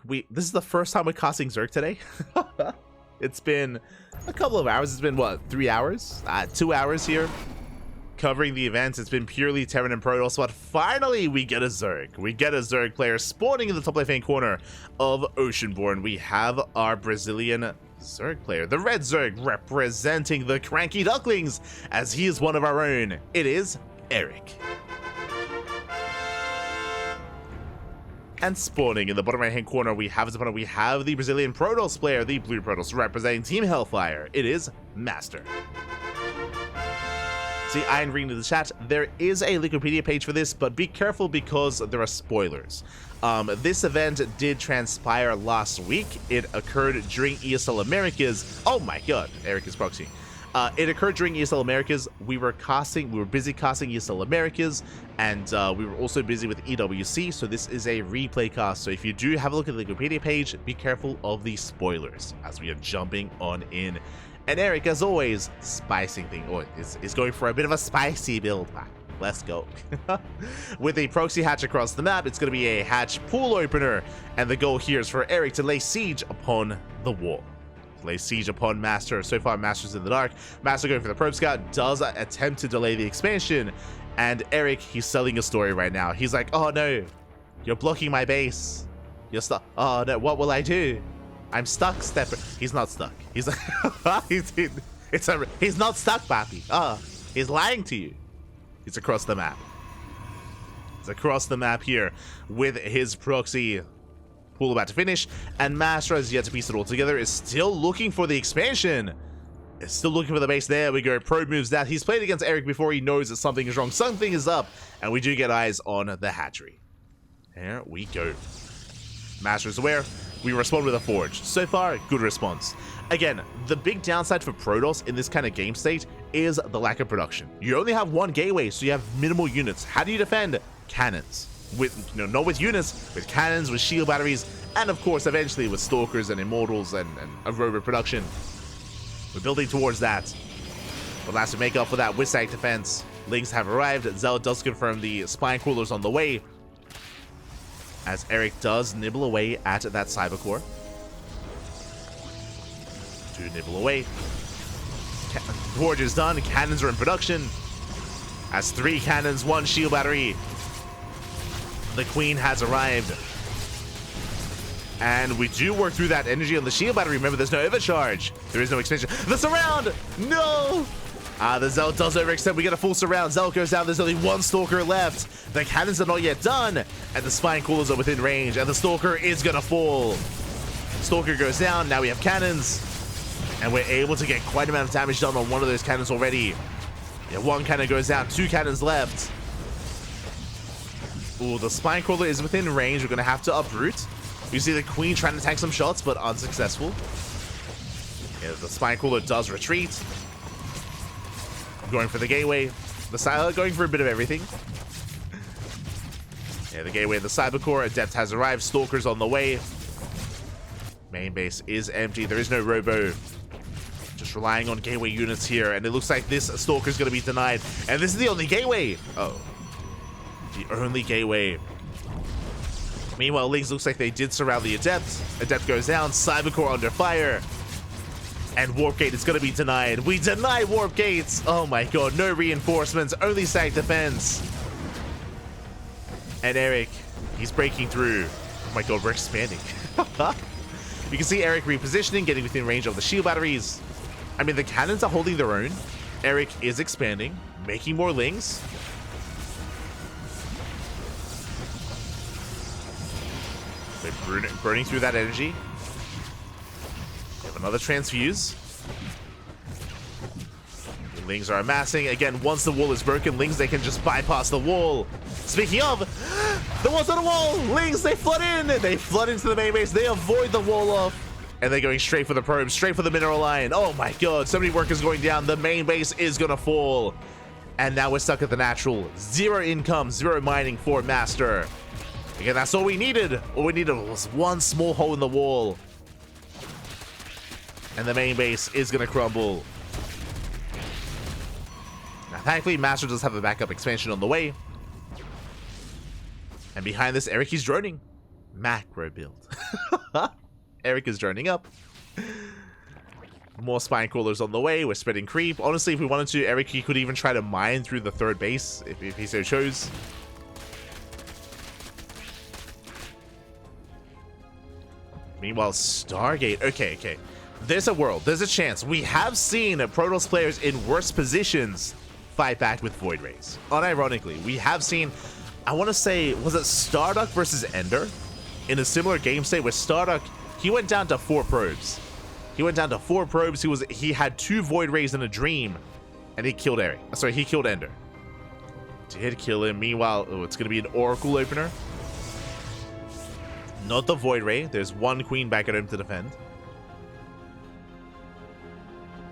this is the first time we're casting Zerg today. It's been a couple of hours. It's been what, 3 hours? 2 hours here covering the events. It's been purely Terran and Protoss, but finally we get a Zerg. We get a Zerg player spawning in the top left-hand corner of Oceanborn. We have our Brazilian Zerg player, the red Zerg, representing the CranKy Ducklings, as he is one of our own. It is Erik. And spawning in the bottom right-hand corner, we have the Brazilian Protoss player, the blue Protoss, representing Team Hellfire. It is MasTeR. See, I am reading to the chat. There is a Wikipedia page for this, but be careful because there are spoilers. This event did transpire last week. It occurred during ESL Americas. Oh my god, Erik is proxying. It occurred during ESL Americas. We were busy casting ESL Americas, and we were also busy with EWC, so this is a replay cast. So if you do have a look at the Wikipedia page, be careful of the spoilers as we are jumping on in. And Erik, as always, spicing things. Oh, is going for a bit of a spicy build. Let's go. With a proxy hatch across the map, it's going to be a hatch pool opener, and the goal here is for Erik to lay siege upon the wall. Lay siege upon MasTeR. So far, MasTeR's in the dark. MasTeR going for the probe scout, does attempt to delay the expansion, and Erik, he's selling a story right now. He's like, oh no, you're blocking my base. You're stuck. Oh no, what will I do? I'm stuck, Stepper. He's not stuck. He's like, he's not stuck, Papi. He's lying to you. He's across the map. He's across the map here with his proxy pool about to finish, and MasTeR has yet to piece it all together. Is still looking for the expansion. Is still looking for the base. There we go. Probe moves that. He's played against Erik before. He knows that something is wrong. Something is up, and we do get eyes on the hatchery. There we go. MasTeR is aware. We respond with a forge. So far, good response. Again, the big downside for Protoss in this kind of game state is the lack of production. You only have one gateway, so you have minimal units. How do you defend? Cannons. With, not with units, with cannons, with shield batteries, and of course, eventually with Stalkers and Immortals and a robot production. We're building towards that. But last to make up for that with Sag defense, Lings have arrived. Zealot does confirm the spine coolers on the way, as Erik does nibble away at that cyber core. To nibble away. Forge is done. Cannons are in production. As 3 cannons, 1 shield battery. The Queen has arrived. And we do work through that energy on the shield battery. Remember, there's no overcharge. There is no expansion. The surround! No! The Zealot does overextend. We get a full surround. Zealot goes down. There's only 1 Stalker left. The cannons are not yet done. And the spine coolers are within range. And the Stalker is going to fall. Stalker goes down. Now we have cannons. And we're able to get quite an amount of damage done on one of those cannons already. Yeah, 1 cannon goes down. 2 cannons left. Ooh, the spine crawler is within range. We're going to have to uproot. You see the Queen trying to tank some shots, but unsuccessful. Yeah, the spine crawler does retreat. Going for the gateway. The Silent going for a bit of everything. Yeah, the gateway, the cyber core. Adept has arrived. Stalker's on the way. Main base is empty. There is no robo. Just relying on gateway units here. And it looks like this Stalker's going to be denied. And this is the only gateway. Oh. The only gateway. Meanwhile, Lings looks like they did surround the Adept. Adept goes down. Cybercore under fire. And Warp Gate is going to be denied. We deny Warp Gates. Oh my god. No reinforcements. Only Sag defense. And Erik, he's breaking through. Oh my god, we're expanding. You can see Erik repositioning, getting within range of the shield batteries. I mean, the cannons are holding their own. Erik is expanding, making more Lings. They're burning through that energy. We have another transfuse. The Lings are amassing. Again, once the wall is broken, Lings, they can just bypass the wall. Speaking of, the wall's on the wall! Lings, they flood in! They flood into the main base. They avoid the wall off. And they're going straight for the probe, straight for the mineral line. Oh my god, so many workers going down. The main base is going to fall. And now we're stuck at the natural. 0 income, 0 mining for MasTeR. Again, that's all we needed. All we needed was 1 small hole in the wall. And the main base is going to crumble. Now, thankfully, MasTeR does have a backup expansion on the way. And behind this, Erik is droning. Macro build. Erik is joining up. More spine crawlers on the way. We're spreading creep. Honestly, if we wanted to, Erik, he could even try to mine through the third base if he so chose. Meanwhile, Stargate. Okay. There's a world. There's a chance. We have seen Protoss players in worse positions fight back with Void Rays. Unironically, we have seen, I want to say, was it Starduck versus Ender? In a similar game state where Starduck, he went down to 4 probes. He went down to 4 probes. He had 2 Void Rays in a dream, and he killed Erik. Sorry, he killed Ender. Did kill him. Meanwhile, it's going to be an Oracle opener. Not the Void Ray. There's 1 Queen back at home to defend.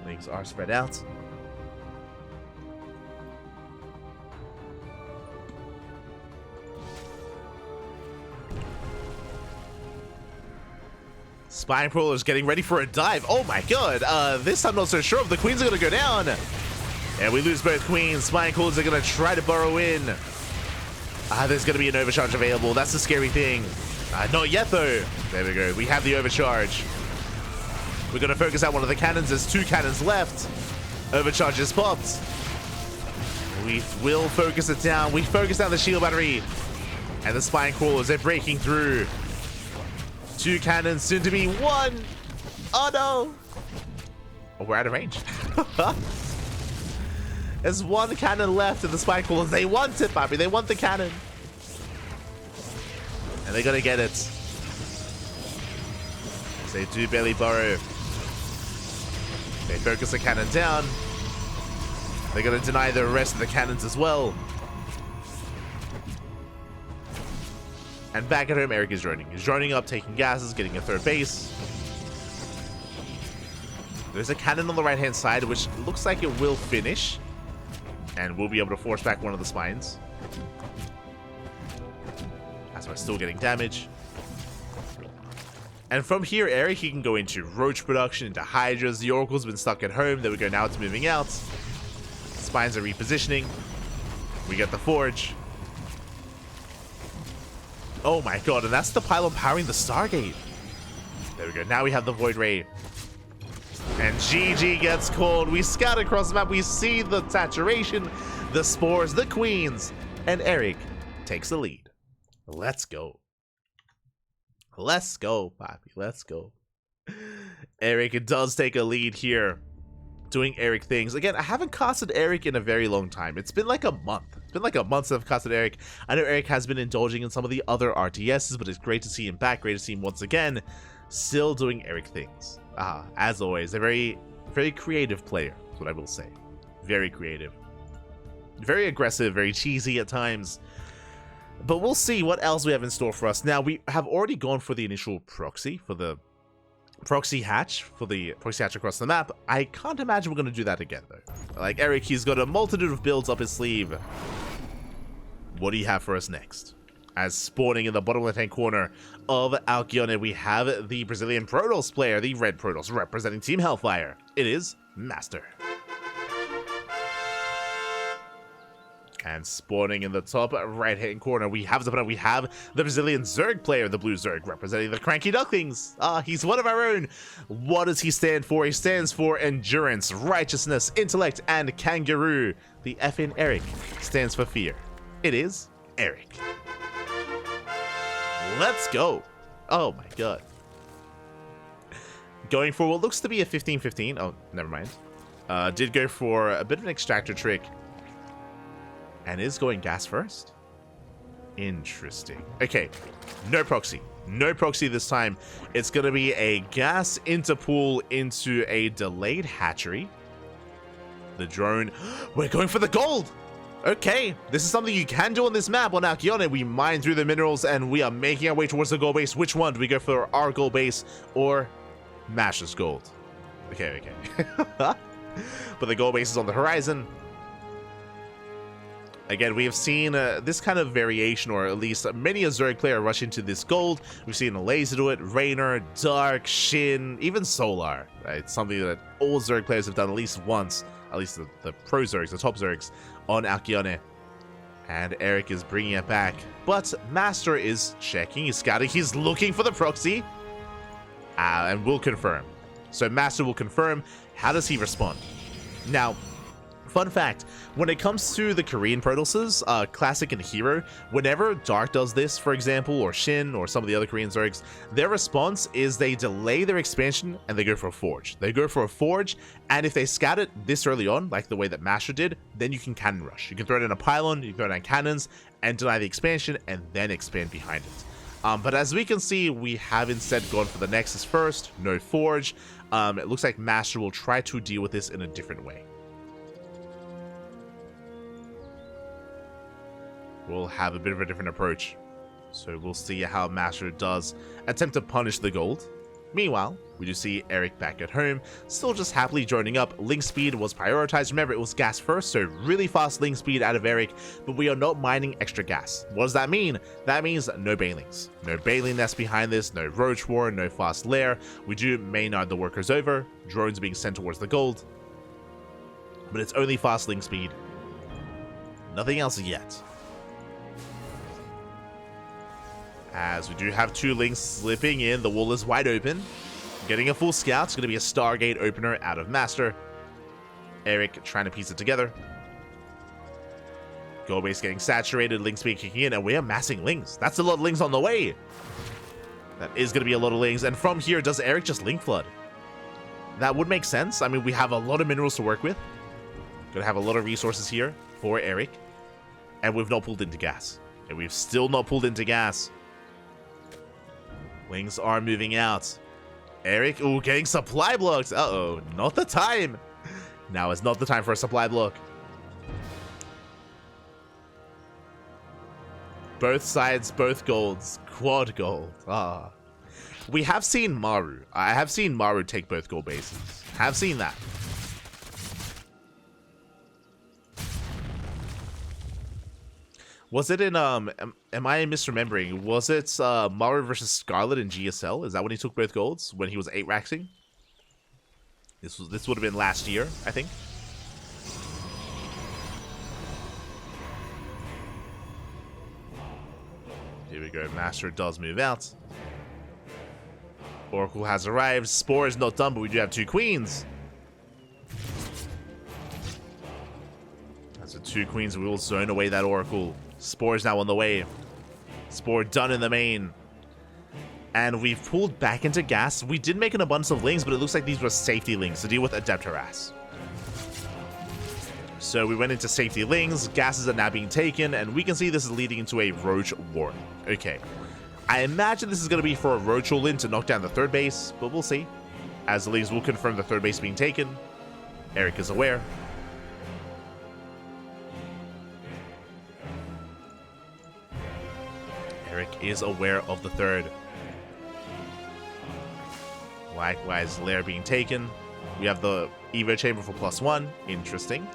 Things are spread out. Spine Crawler's getting ready for a dive. Oh my god. This I'm not so sure if the Queens are going to go down. And we lose both Queens. Spine Crawlers are going to try to burrow in. There's going to be an overcharge available. That's the scary thing. Not yet though. There we go. We have the overcharge. We're going to focus out one of the cannons. There's 2 cannons left. Overcharge is popped. We will focus it down. We focus down the shield battery. And the Spine Crawlers, they're breaking through. 2 cannons, soon to be 1. Oh no. Oh, we're out of range. There's 1 cannon left in the Spine Crawlers. They want it, Bobby. They want the cannon. And they're going to get it. They do barely burrow. They focus the cannon down. They're going to deny the rest of the cannons as well. And back at home, Erik is joining. He's joining up, taking gases, getting a third base. There's a cannon on the right-hand side, which looks like it will finish. And we'll be able to force back one of the spines. As we're still getting damage. And from here, Erik, he can go into Roach production, into Hydras. The Oracle's been stuck at home. There we go, now it's moving out. Spines are repositioning. We get the Forge. Oh my god, and that's the pylon powering the Stargate. There we go, now we have the Void Ray. And GG gets called. We scout across the map, we see the saturation, the spores, the queens, and Erik takes the lead. Let's go. Let's go, Poppy, let's go. Erik does take a lead here, doing Erik things. Again, I haven't casted Erik in a very long time. It's been like a month. It's been like a month since I've casted Erik. I know Erik has been indulging in some of the other RTSs, but it's great to see him back. Great to see him once again, still doing Erik things. As always, a very, very creative player, is what I will say. Very creative. Very aggressive, very cheesy at times. But we'll see what else we have in store for us. Now, we have already gone for the initial proxy, for the proxy hatch across the map. I can't imagine we're going to do that again, though. Like Erik, he's got a multitude of builds up his sleeve. What do you have for us next? As spawning in the bottom left-hand corner of Alcyone, we have the Brazilian Protoss player, the red Protoss, representing Team Hellfire. It is MasTeR. And spawning in the top right-hand corner, we have the Brazilian Zerg player, the blue Zerg, representing the CranKy Ducklings. He's one of our own. What does he stand for? He stands for endurance, righteousness, intellect, and kangaroo. The F in Erik stands for fear. It is Erik. Let's go. Oh my god. Going for what looks to be a 15-15. Oh, never mind. Did go for a bit of an extractor trick. And is going gas first. Interesting. Okay, no proxy. No proxy this time. It's going to be a gas interpool into a delayed hatchery. The drone. We're going for the gold. Okay, this is something you can do on this map on Alcyone. We mine through the minerals and we are making our way towards the gold base. Which one? Do we go for our gold base or MasTer's gold? Okay. But the gold base is on the horizon. Again, we have seen this kind of variation, or at least many a Zerg player rush into this gold. We've seen Laser do it, Raynor, Dark, Shin, even Solar. It's something that all Zerg players have done at least once, at least the pro Zergs, the top Zergs, on Alcyone. And Erik is bringing it back but MasTeR is checking, he's scouting, he's looking for the proxy, and will confirm. So MasTeR will confirm. How does he respond? Now, fun fact, when it comes to the Korean Protosses, Classic and Hero, whenever Dark does this, for example, or Shin, or some of the other Korean Zergs, their response is they delay their expansion and they go for a Forge. They go for a Forge, and if they scout it this early on, like the way that MasTeR did, then you can Cannon Rush. You can throw it in a pylon, you can throw it in cannons, and deny the expansion, and then expand behind it. But as we can see, we have instead gone for the Nexus first, no Forge. It looks like MasTeR will try to deal with this in a different way. We'll have a bit of a different approach. So we'll see how MasTeR does attempt to punish the gold. Meanwhile, we do see Erik back at home, still just happily droning up. Link speed was prioritized. Remember, it was gas first, so really fast link speed out of Erik, but we are not mining extra gas. What does that mean? That means no Banelings. No Baneling nest behind this, no Roach War, no fast lair. We do Maynard the workers over, drones being sent towards the gold, but it's only fast link speed. Nothing else yet. As we do have two links slipping in, the wall is wide open. Getting a full scout, it's going to be a Stargate opener out of MasTeR. Erik trying to piece it together. Gold base getting saturated, link speed kicking in, and we are massing links. That's a lot of links on the way. That is going to be a lot of links. And from here, does Erik just link flood? That would make sense. I mean, we have a lot of minerals to work with. Going to have a lot of resources here for Erik. And we've not pulled into gas. And we've still not pulled into gas. Wings are moving out. Erik, ooh, getting supply blocks. Uh-oh, not the time. Now is not the time for a supply block. Both sides, both golds. Quad gold. Ah. We have seen Maru. I have seen Maru take both gold bases. Have seen that. Was it in, am I misremembering? Was it Maru versus Scarlet in GSL? Is that when he took both golds? When he was 8-raxing? This would have been last year, I think. Here we go. MasTeR does move out. Oracle has arrived. Spore is not done, but we do have 2 queens. That's a 2 queens. We will zone away that Oracle. Spore is now on the way. Spore done in the main. And we've pulled back into gas. We did make an abundance of links, but it looks like these were safety links to deal with Adept Harass. So we went into safety links. Gases are now being taken, and we can see this is leading into a Roach War. Okay. I imagine this is going to be for a Roach all-in to knock down the 3rd base, but we'll see. As the leagues will confirm the 3rd base being taken. Erik is aware. Erik is aware of the 3rd. Likewise, lair being taken. We have the Evo chamber for +1. Interesting.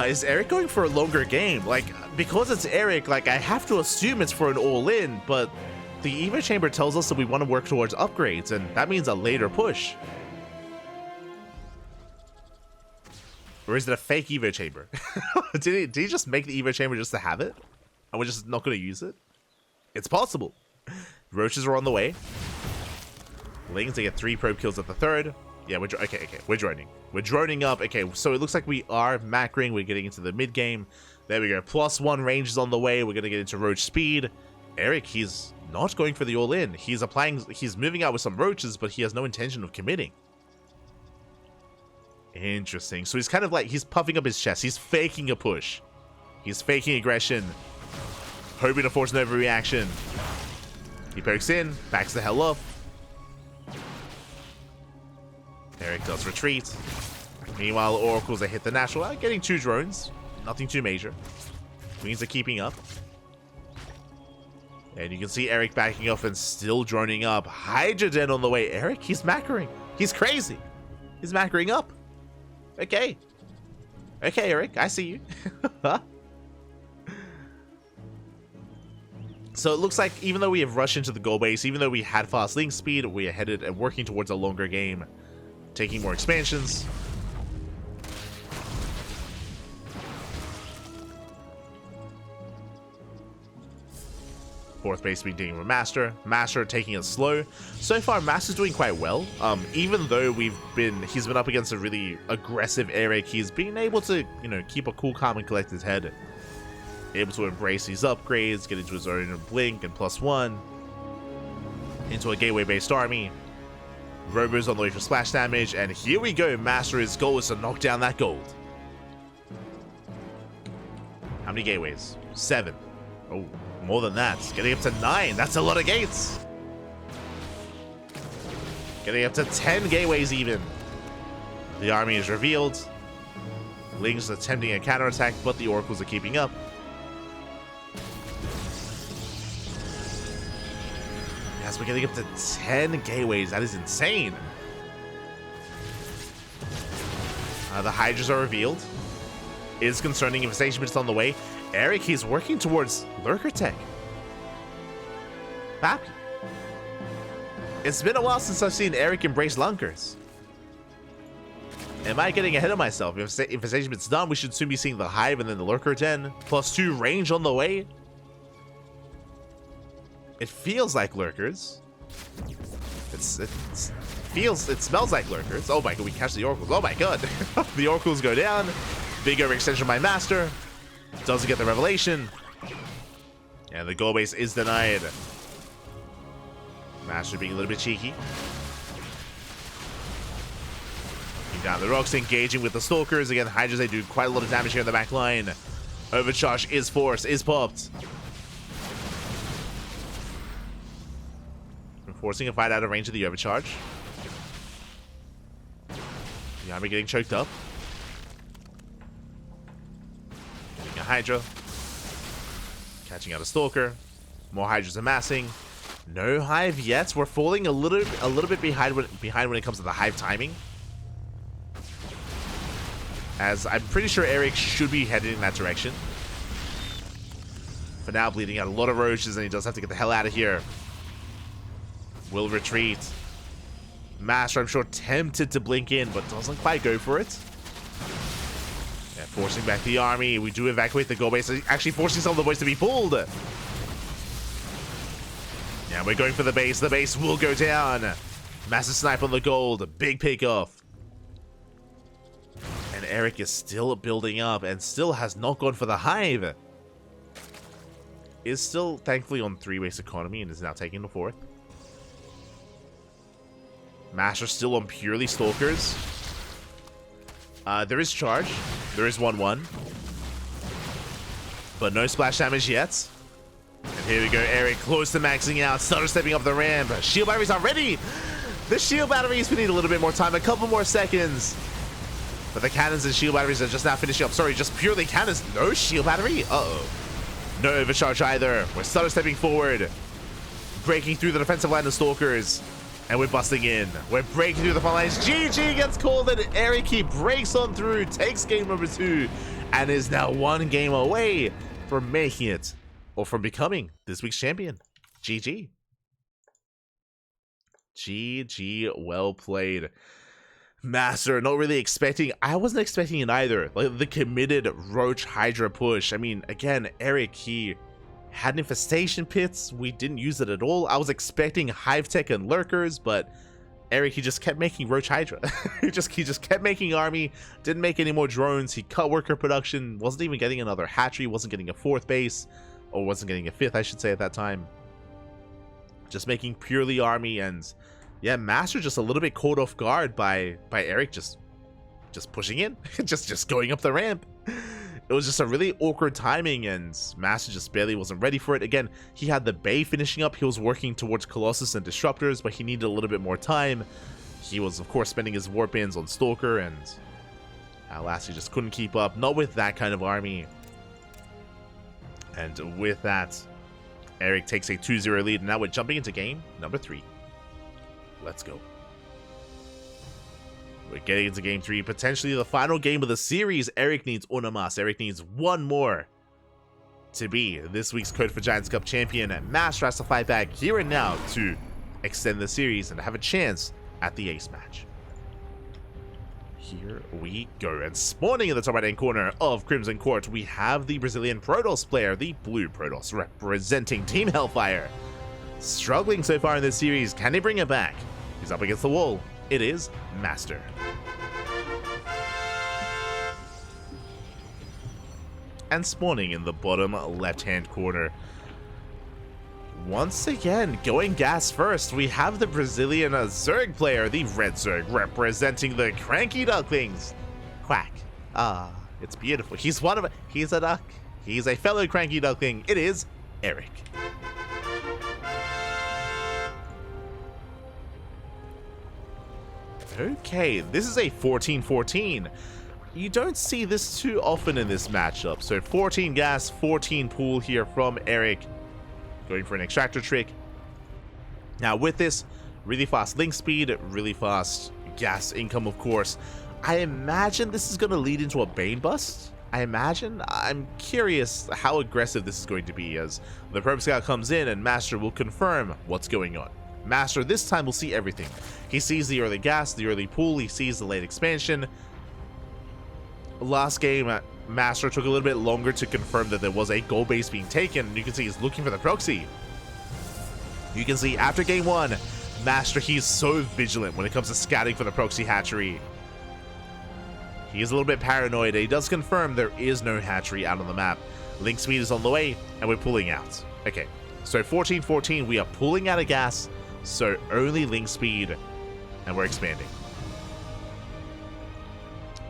Is Erik going for a longer game? Like, because it's Erik, like, I have to assume it's for an all-in, but the Evo chamber tells us that we want to work towards upgrades, and that means a later push. Or is it a fake Evo chamber? Did he just make the Evo chamber just to have it? And we're just not going to use it? It's possible. Roaches are on the way. Lings, they get 3 probe kills at the 3rd. Yeah, okay, we're droning. We're droning up. Okay, so it looks like we are macroing. We're getting into the mid game. There we go. +1 range is on the way. We're going to get into Roach speed. Erik, he's not going for the all-in. He's moving out with some roaches, but he has no intention of committing. Interesting. So he's kind of like, he's puffing up his chest. He's faking a push. He's faking aggression. Hoping to force an overreaction. He pokes in, backs the hell off. Erik does retreat. Meanwhile, Oracles, they hit the natural. Getting 2 drones. Nothing too major. Queens are keeping up. And you can see Erik backing off and still droning up. Hydra Den on the way. Erik, he's macroing. He's crazy. He's macroing up. Okay. Okay, Erik, I see you. So it looks like even though we have rushed into the goal base, even though we had fast link speed, we are headed and working towards a longer game, taking more expansions. Fourth base being dealing with MasTeR. MasTeR taking it slow. So far, MasTer's doing quite well. Even though he's been up against a really aggressive Erik, he's been able to, you know, keep a cool, calm, and collected head. Able to embrace these upgrades, get into his own blink and +1 into a gateway-based army. Robo's on the way for splash damage, and here we go. MasTer's goal is to knock down that gold. How many gateways? 7. Oh, more than that. Getting up to 9. That's a lot of gates. Getting up to 10 gateways even. The army is revealed. Lings attempting a counterattack, but the oracles are keeping up. Yes, we're getting up to 10 gateways. That is insane. The Hydras are revealed. Is concerning infestation, but it's on the way. Erik, he's working towards Lurker Tech. Happy. It's been a while since I've seen Erik embrace Lunkers. Am I getting ahead of myself? If infestation bit's done, we should soon be seeing the Hive and then the Lurker Den. +2 range on the way. It feels like Lurkers. It smells like Lurkers. Oh my god, we catch the Oracles. Oh my god. The Oracles go down. Big overextension by MasTeR. Doesn't get the revelation. And the goal base is denied. MasTeR being a little bit cheeky. Looking down the rocks, engaging with the Stalkers. Again, Hydras, they do quite a lot of damage here in the back line. Overcharge is forced, is popped. Forcing a fight out of range of the overcharge. The army getting choked up. Getting a Hydra. Catching out a Stalker. More Hydras amassing. No Hive yet. We're falling a little bit behind when it comes to the Hive timing. As I'm pretty sure Erik should be headed in that direction. For now, bleeding out a lot of roaches, and he does have to get the hell out of here. Will retreat. MasTeR, I'm sure, tempted to blink in, but doesn't quite go for it. Yeah, forcing back the army. We do evacuate the goal base, actually forcing some of the boys to be pulled. Yeah, we're going for the base. The base will go down. Massive snipe on the gold. Big pick off. And Erik is still building up and still has not gone for the Hive. Is still, thankfully, on 3-base economy and is now taking the 4th. MasTer still on purely Stalkers. There is charge. There is 1-1. But no splash damage yet. And here we go, Erik close to maxing out. Stutter stepping up the ramp. Shield batteries are ready. The shield batteries, we need a little bit more time. A couple more seconds. But the cannons and shield batteries are just now finishing up. Sorry, just purely cannons. No shield battery? Uh-oh. No overcharge either. We're stutter stepping forward. Breaking through the defensive line of Stalkers. And we're busting in. We're breaking through the front lines. GG gets called, and Erik, he breaks on through, takes game number 2, and is now 1 game away from making it, or from becoming this week's champion. GG. GG, well played. MasTeR, not really expecting, I wasn't expecting it either. Like, the committed Roach Hydra push. I mean, again, Erik, he had an infestation pits. We didn't use it at all. I was expecting Hive Tech and Lurkers, but Erik, he just kept making Roach Hydra. he just kept making army, didn't make any more drones. He cut worker production, wasn't even getting another hatchery, wasn't getting a 4th base, or wasn't getting a 5th, I should say, at that time. Just making purely army, and yeah, MasTeR just a little bit caught off guard by Erik just pushing in, just going up the ramp. It was just a really awkward timing, and MasTeR just barely wasn't ready for it. Again, he had the Bay finishing up. He was working towards Colossus and Disruptors, but he needed a little bit more time. He was, of course, spending his warp ins on Stalker, and alas, he just couldn't keep up. Not with that kind of army. And with that, Erik takes a 2-0 lead, and now we're jumping into game number 3. Let's go. We're getting into game 3, potentially the final game of the series. Erik needs una más. Erik needs 1 more to be this week's Code for Giants Cup champion. And MasTeR has to fight back here and now to extend the series and have a chance at the ace match. Here we go. And spawning in the top right-hand corner of Crimson Court, we have the Brazilian Protoss player, the blue Protoss, representing Team Hellfire. Struggling so far in this series. Can he bring it back? He's up against the wall. It is MasTeR. And spawning in the bottom left-hand corner, once again, going gas first, we have the Brazilian Zerg player, the red Zerg, representing the CranKy Ducklings. Quack. Ah, it's beautiful. He's a duck. He's a fellow CranKy Duckling. It is Erik. Okay, this is a 14-14. You don't see this too often in this matchup. So 14 gas, 14 pool here from Erik. Going for an extractor trick. Now with this, really fast link speed, really fast gas income, of course. I imagine this is going to lead into a Bane bust. I'm curious how aggressive this is going to be, as the Probe Scout comes in and MasTeR will confirm what's going on. MasTeR this time will see everything. He sees the early gas, the early pool, he sees the late expansion. Last game, MasTeR took a little bit longer to confirm that there was a gold base being taken, and you can see he's looking for the proxy. You can see after game one, MasTeR, he's so vigilant when it comes to scouting for the proxy hatchery. He is a little bit paranoid. He does confirm there is no hatchery out on the map. Link speed is on the way, and we're pulling out. Okay, so 14-14, we are pulling out of gas, so only link speed, and we're expanding.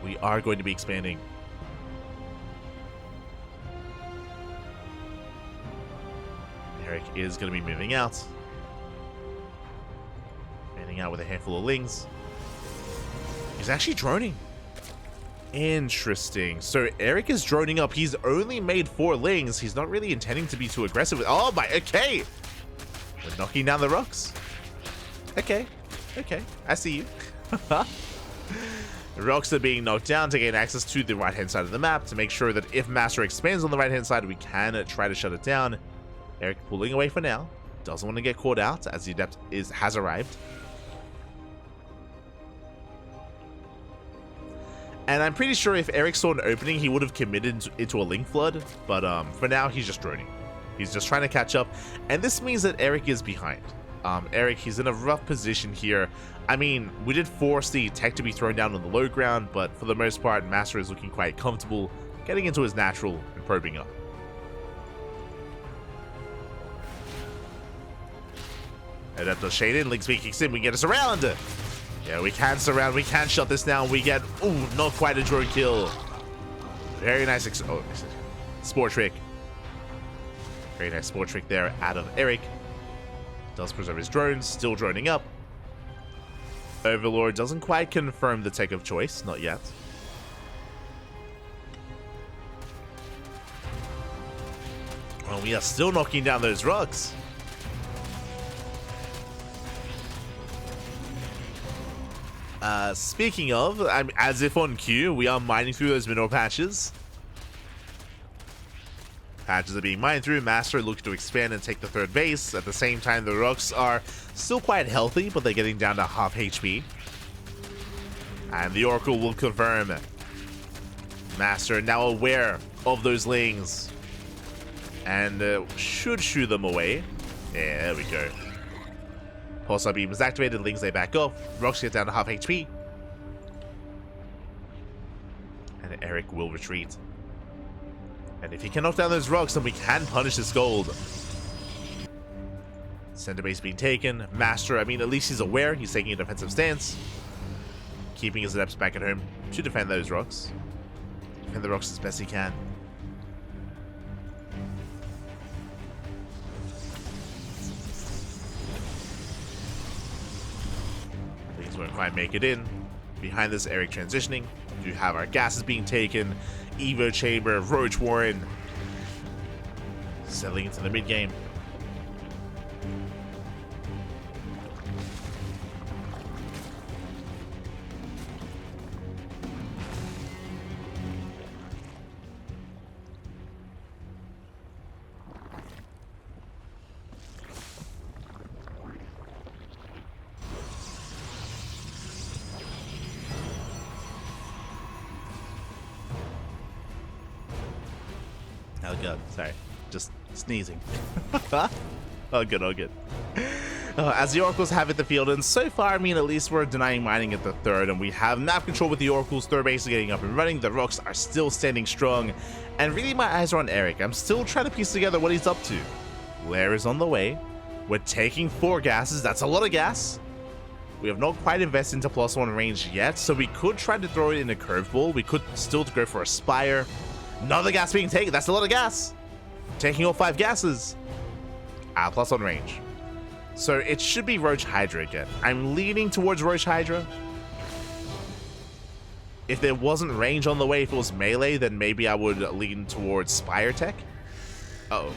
We are going to be expanding. Erik is going to be moving out. Fanning out with a handful of lings. He's actually droning. Interesting. So Erik is droning up. He's only made 4 lings. He's not really intending to be too aggressive. Oh my, okay. We're knocking down the rocks. Okay. Okay. I see you. The rocks are being knocked down to gain access to the right-hand side of the map to make sure that if MasTeR expands on the right-hand side, we can try to shut it down. Erik pulling away for now. Doesn't want to get caught out as the Adept has arrived. And I'm pretty sure if Erik saw an opening, he would have committed into a link flood. But for now, he's just droning. He's just trying to catch up. And this means that Erik is behind. Erik, he's in a rough position here. I mean, we did force the tech to be thrown down on the low ground, but for the most part, MasTeR is looking quite comfortable, getting into his natural and probing up. Adept does shade in, link speed kicks in, we can get us around! Yeah, we can surround, we can shut this down, we get, ooh, not quite a drone kill. Very nice, spore trick. Very nice spore trick there out of Erik. Does preserve his drones, still droning up. Overlord doesn't quite confirm the tech of choice, not yet. Well, we are still knocking down those rocks. Speaking of, as if on cue, we are mining through those mineral patches. Patches are being mined through. MasTeR looking to expand and take the 3rd base. At the same time, the rocks are still quite healthy, but they're getting down to half HP. And the Oracle will confirm. MasTeR now aware of those lings. And should shoo them away. Yeah, there we go. Pulsar beam is activated, lings they back off. Rocks get down to half HP. And Erik will retreat. And if he can knock down those rocks, then we can punish this gold. Center base being taken. MasTeR, I mean, at least he's aware. He's taking a defensive stance. Keeping his adepts back at home to defend those rocks. Defend the rocks as best he can. Things won't quite make it in. Behind this, Erik transitioning. We do have our gases being taken. Evo Chamber, Roach Warren. Settling into the mid game. Oh god, sorry. Just sneezing. Oh good, oh good. As the Oracles have it the field, and so far, I mean, at least we're denying mining at the third, and we have map control with the Oracles. Third base is getting up and running. The Rooks are still standing strong, and really my eyes are on Erik. I'm still trying to piece together what he's up to. Lair is on the way. We're taking 4 gases. That's a lot of gas. We have not quite invested into +1 range yet, so we could try to throw it in a curveball. We could still go for a Spire. Another gas being taken. That's a lot of gas. Taking all 5 gases. +1 range. So it should be Roach Hydra again. I'm leaning towards Roach Hydra. If there wasn't range on the way, if it was melee, then maybe I would lean towards Spire Tech. Uh-oh.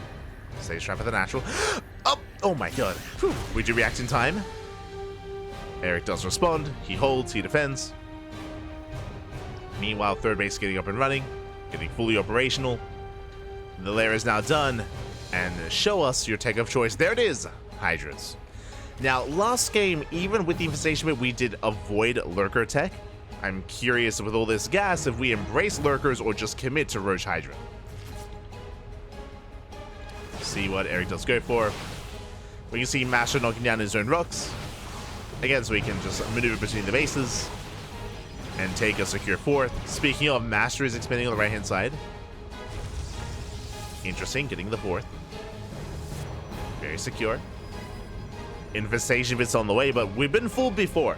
Stage trap for the natural. Oh my god. Whew. We do react in time. Erik does respond. He holds, he defends. Meanwhile, third base getting up and running, getting fully operational. The lair is now done. And show us your tech of choice. There it is. Hydras. Now, last game, even with the infestation bit, we did avoid lurker tech. I'm curious with all this gas if we embrace lurkers or just commit to Roach Hydra. See what Erik does go for. We can see MasTeR knocking down his own rocks. Again, so we can just maneuver between the bases and take a secure fourth. Speaking of, MasTeR is expanding on the right-hand side. Interesting, getting the fourth. Very secure. Infestation bits on the way, but we've been fooled before.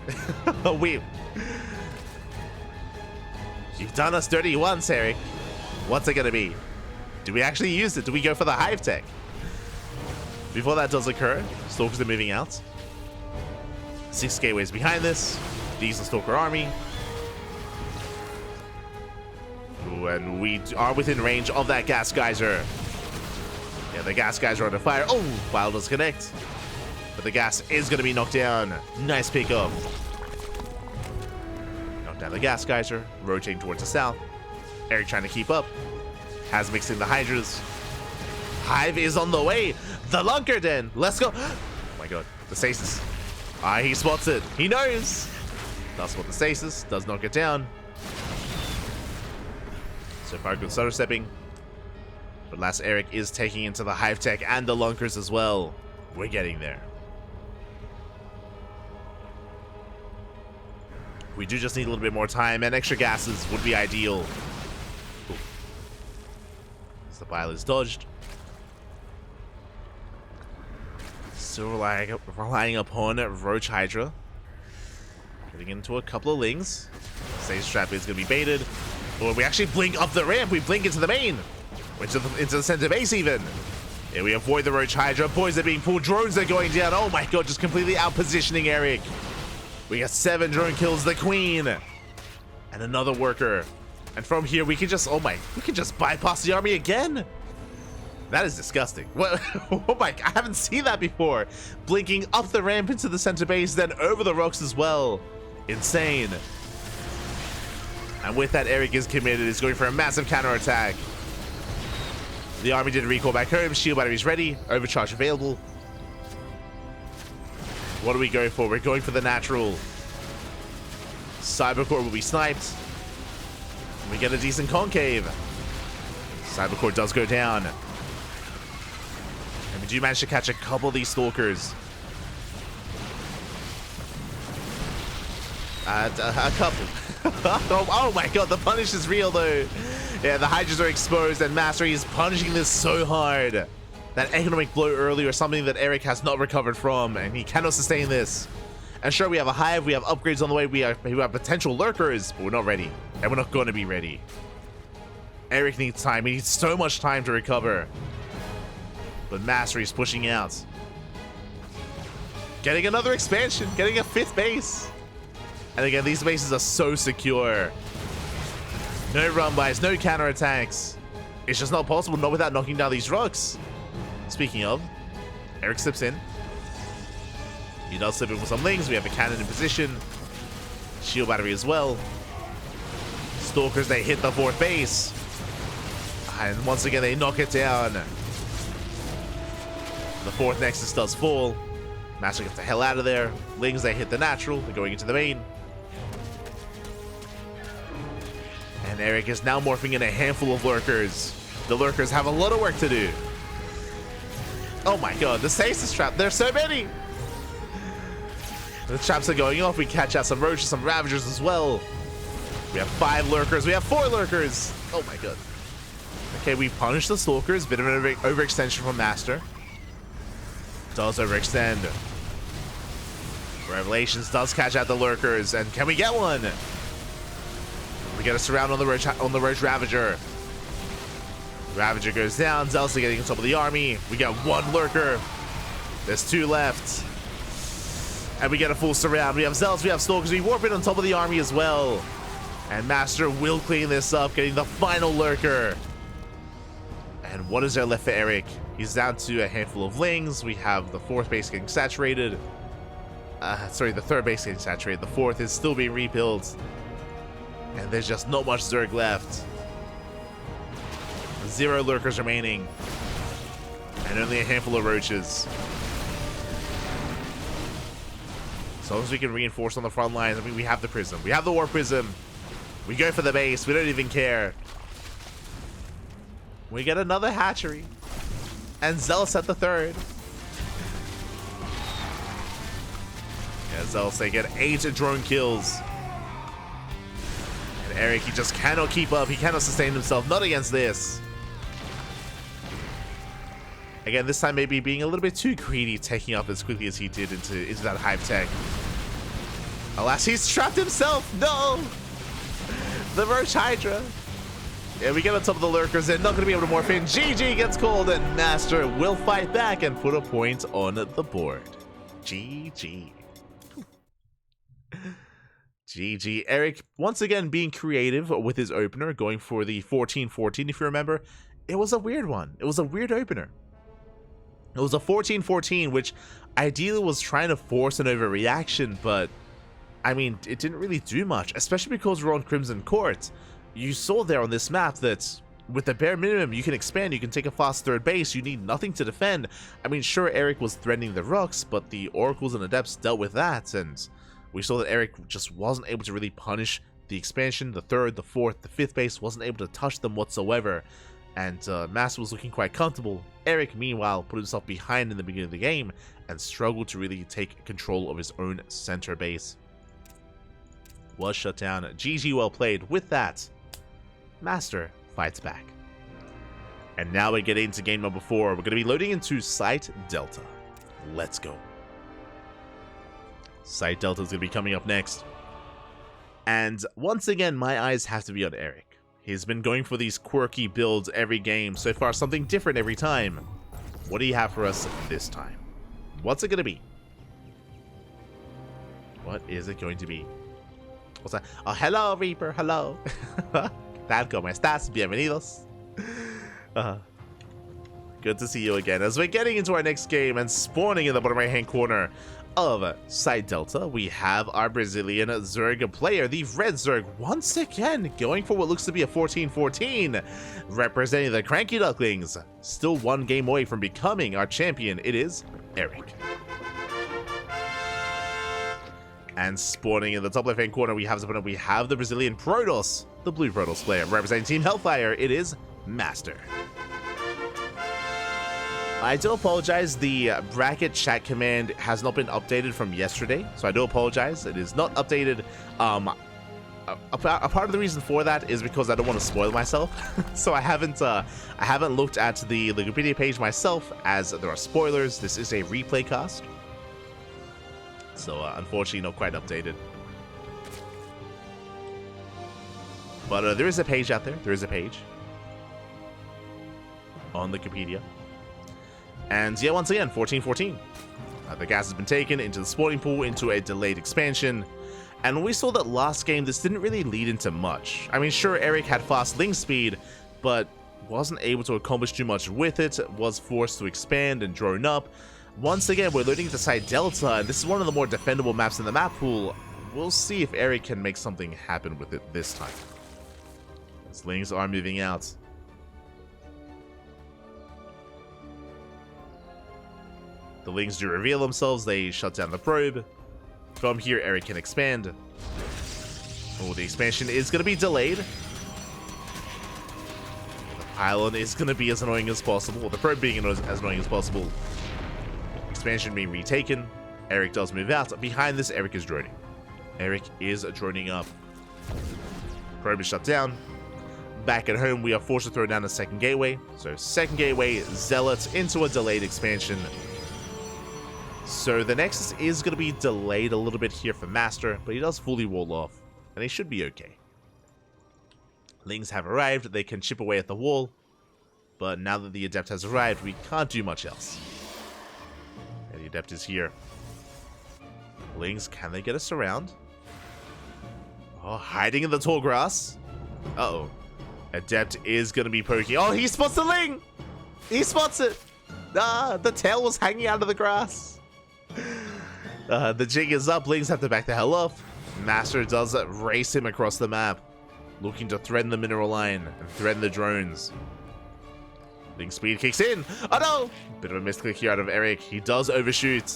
You've done us dirty once, Erik. What's it gonna be? Do we actually use it? Do we go for the hive tech? Before that does occur, Stalkers are moving out. 6 gateways behind this. Diesel Stalker army. Ooh, and we are within range of that gas geyser. Yeah, the gas geyser under fire. Oh, file does connect. But the gas is going to be knocked down. Nice pick up. Knock down the gas geyser. Rotating towards the south. Erik trying to keep up. Has mixed in the Hydras. Hive is on the way. The Lunker Den. Let's go. Oh my god. The stasis. He spots it. He knows. Does spot the stasis. Does knock it down. So far, good stutter stepping. But last Erik is taking into the Hive Tech and the Lunkers as well. We're getting there. We do just need a little bit more time, and extra gases would be ideal. Ooh. So the pile is dodged. Still relying upon Roach Hydra. Getting into a couple of lings. Stage trap is going to be baited. Or we actually blink up the ramp. We blink into the main. Into the center base even. Yeah, we avoid the Roach Hydra. Boys are being pulled. Drones are going down. Oh my god, just completely out-positioning Erik. We got 7 drone kills. The Queen. And another worker. And from here, we can just, we can just bypass the army again. That is disgusting. What? Oh my, I haven't seen that before. Blinking up the ramp into the center base, then over the rocks as well. Insane. And with that, Erik is committed. He's going for a massive counterattack. The army did recall back home. Shield batteries ready. Overcharge available. What do we go for? We're going for the natural. Cybercore will be sniped. We get a decent concave. Cybercore does go down. And we do manage to catch a couple of these stalkers. A couple. Oh my god, the punish is real though. Yeah, the Hydras are exposed and MasTeR is punishing this so hard. That economic blow earlier is something that Erik has not recovered from, and he cannot sustain this. And sure, we have a hive, we have upgrades on the way, we have potential lurkers, but we're not ready. And we're not going to be ready. Erik needs time. He needs so much time to recover. But MasTeR is pushing out. Getting another expansion, getting a 5th base. And again, these bases are so secure. No run-bys, no counterattacks. It's just not possible, not without knocking down these rocks. Speaking of, Erik slips in. He does slip in with some lings. We have a cannon in position. Shield battery as well. Stalkers, they hit the 4th base. And once again, they knock it down. The 4th Nexus does fall. MasTeR gets the hell out of there. Lings, they hit the natural. They're going into the main. And Erik is now morphing in a handful of lurkers. The lurkers have a lot of work to do. Oh my god, the stasis trap. There's so many. The traps are going off. We catch out some roaches, some ravagers as well. We have 5 lurkers. We have 4 lurkers. Oh my god. Okay, we punish the stalkers. Bit of an overextension from MasTeR. Does overextend. Revelations does catch out the lurkers. And can we get one? We get a surround on the roach Ravager. Ravager goes down. Zelsa getting on top of the army. We got 1 lurker. There's 2 left. And we get a full surround. We have Zelsa, we have Stalkers. We warp in on top of the army as well. And MasTeR will clean this up, getting the final lurker. And what is there left for Erik? He's down to a handful of lings. We have the 4th base getting saturated. Sorry, the 3rd base getting saturated. The 4th is still being rebuilt. And there's just not much Zerg left. 0 lurkers remaining. And only a handful of roaches. As long as we can reinforce on the front lines, I mean, we have the prism. We have the war prism. We go for the base. We don't even care. We get another hatchery. And Zealous at the 3rd. Yeah, Zealous, they get 8 drone kills. And Erik, he just cannot keep up. He cannot sustain himself. Not against this. Again, this time maybe being a little bit too greedy, taking up as quickly as he did into that hive tech. Alas, he's trapped himself. No! The Roach Hydra. Yeah, we get on top of the lurkers. They're not going to be able to morph in. GG gets called, and MasTeR will fight back and put a point on the board. GG. GG. Erik, once again, being creative with his opener, going for the 14-14, if you remember. It was a weird one. It was a weird opener. It was a 14-14, which ideally was trying to force an overreaction, but I mean, it didn't really do much, especially because we're on Crimson Court. You saw there on this map that with the bare minimum, you can expand, you can take a fast 3rd base, you need nothing to defend. I mean, sure, Erik was threatening the rocks, but the Oracles and Adepts dealt with that, and we saw that Erik just wasn't able to really punish the expansion. The 3rd, the 4th, the 5th base wasn't able to touch them whatsoever. And MasTeR was looking quite comfortable. Erik, meanwhile, put himself behind in the beginning of the game and struggled to really take control of his own center base. Was shut down. GG, well played. With that, MasTeR fights back. And now we're getting into game number 4. We're going to be loading into Site Delta. Let's go. Site Delta is going to be coming up next. And once again, my eyes have to be on Erik. He's been going for these quirky builds every game. So far, something different every time. What do you have for us this time? What's it going to be? What is it going to be? What's that? Oh, hello, Reaper. Hello. Tal como estás? Bienvenidos. Good to see you again. As we're getting into our next game and spawning in the bottom right-hand corner of Site Delta, we have our Brazilian Zerg player, the Red Zerg, once again going for what looks to be a 14-14, representing the CranKy Ducklings. Still 1 game away from becoming our champion. It is Erik. And spawning in the top left-hand corner, we have the Brazilian Protoss, the blue Protoss player, representing Team Hellfire. It is MasTeR. I do apologize, the bracket chat command has not been updated from yesterday, so I do apologize. It is not updated. A part of the reason for that is because I don't want to spoil myself, so I haven't looked at the Wikipedia page myself, as there are spoilers. This is a replay cast, so unfortunately not quite updated. But there is a page out there. There is a page on Wikipedia. And yeah, once again, 14-14. The gas has been taken into the spawning pool, into a delayed expansion. And when we saw that last game, this didn't really lead into much. I mean, sure, Erik had fast link speed, but wasn't able to accomplish too much with it, was forced to expand and drone up. Once again, we're loading into Site Delta, and this is one of the more defendable maps in the map pool. We'll see if Erik can make something happen with it this time. As lings are moving out. The lings do reveal themselves, they shut down the probe. From here, Erik can expand. Oh, the expansion is going to be delayed. The Pylon is going to be as annoying as possible, or the probe being as annoying as possible. Expansion being retaken. Erik does move out. Behind this, Erik is droning. Erik is droning up. Probe is shut down. Back at home, we are forced to throw down a second gateway. So second gateway, Zealot into a delayed expansion. So the Nexus is going to be delayed a little bit here for MasTeR, but he does fully wall off, and he should be okay. Lings have arrived. They can chip away at the wall, but now that the Adept has arrived, we can't do much else. And the Adept is here. Lings, can they get us around? Oh, hiding in the tall grass. Uh-oh. Adept is going to be poking. Oh, he spots the Ling! He spots it! Ah, the tail was hanging out of the grass. The jig is up. Lings have to back the hell off. MasTeR does race him across the map, looking to threaten the mineral line and threaten the drones. Ling speed kicks in. Oh no! Bit of a misclick here out of Erik. He does overshoot.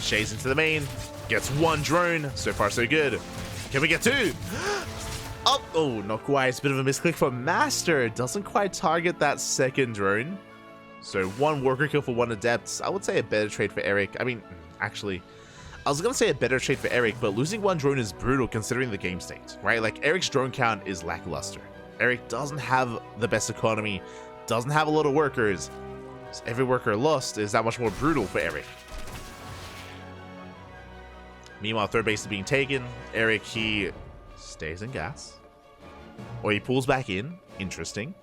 Shades into the main. Gets one drone. So far, so good. Can we get two? Oh, not quite. Bit of a misclick from MasTeR. Doesn't quite target that second drone. So one worker kill for one Adept. I would say a better trade for Erik. I mean, actually, I was going to say a better trade for Erik, but losing one drone is brutal considering the game state, right? Like, Erik's drone count is lackluster. Erik doesn't have the best economy, doesn't have a lot of workers. So every worker lost is that much more brutal for Erik. Meanwhile, third base is being taken. Erik, he stays in gas. Or he pulls back in. Interesting.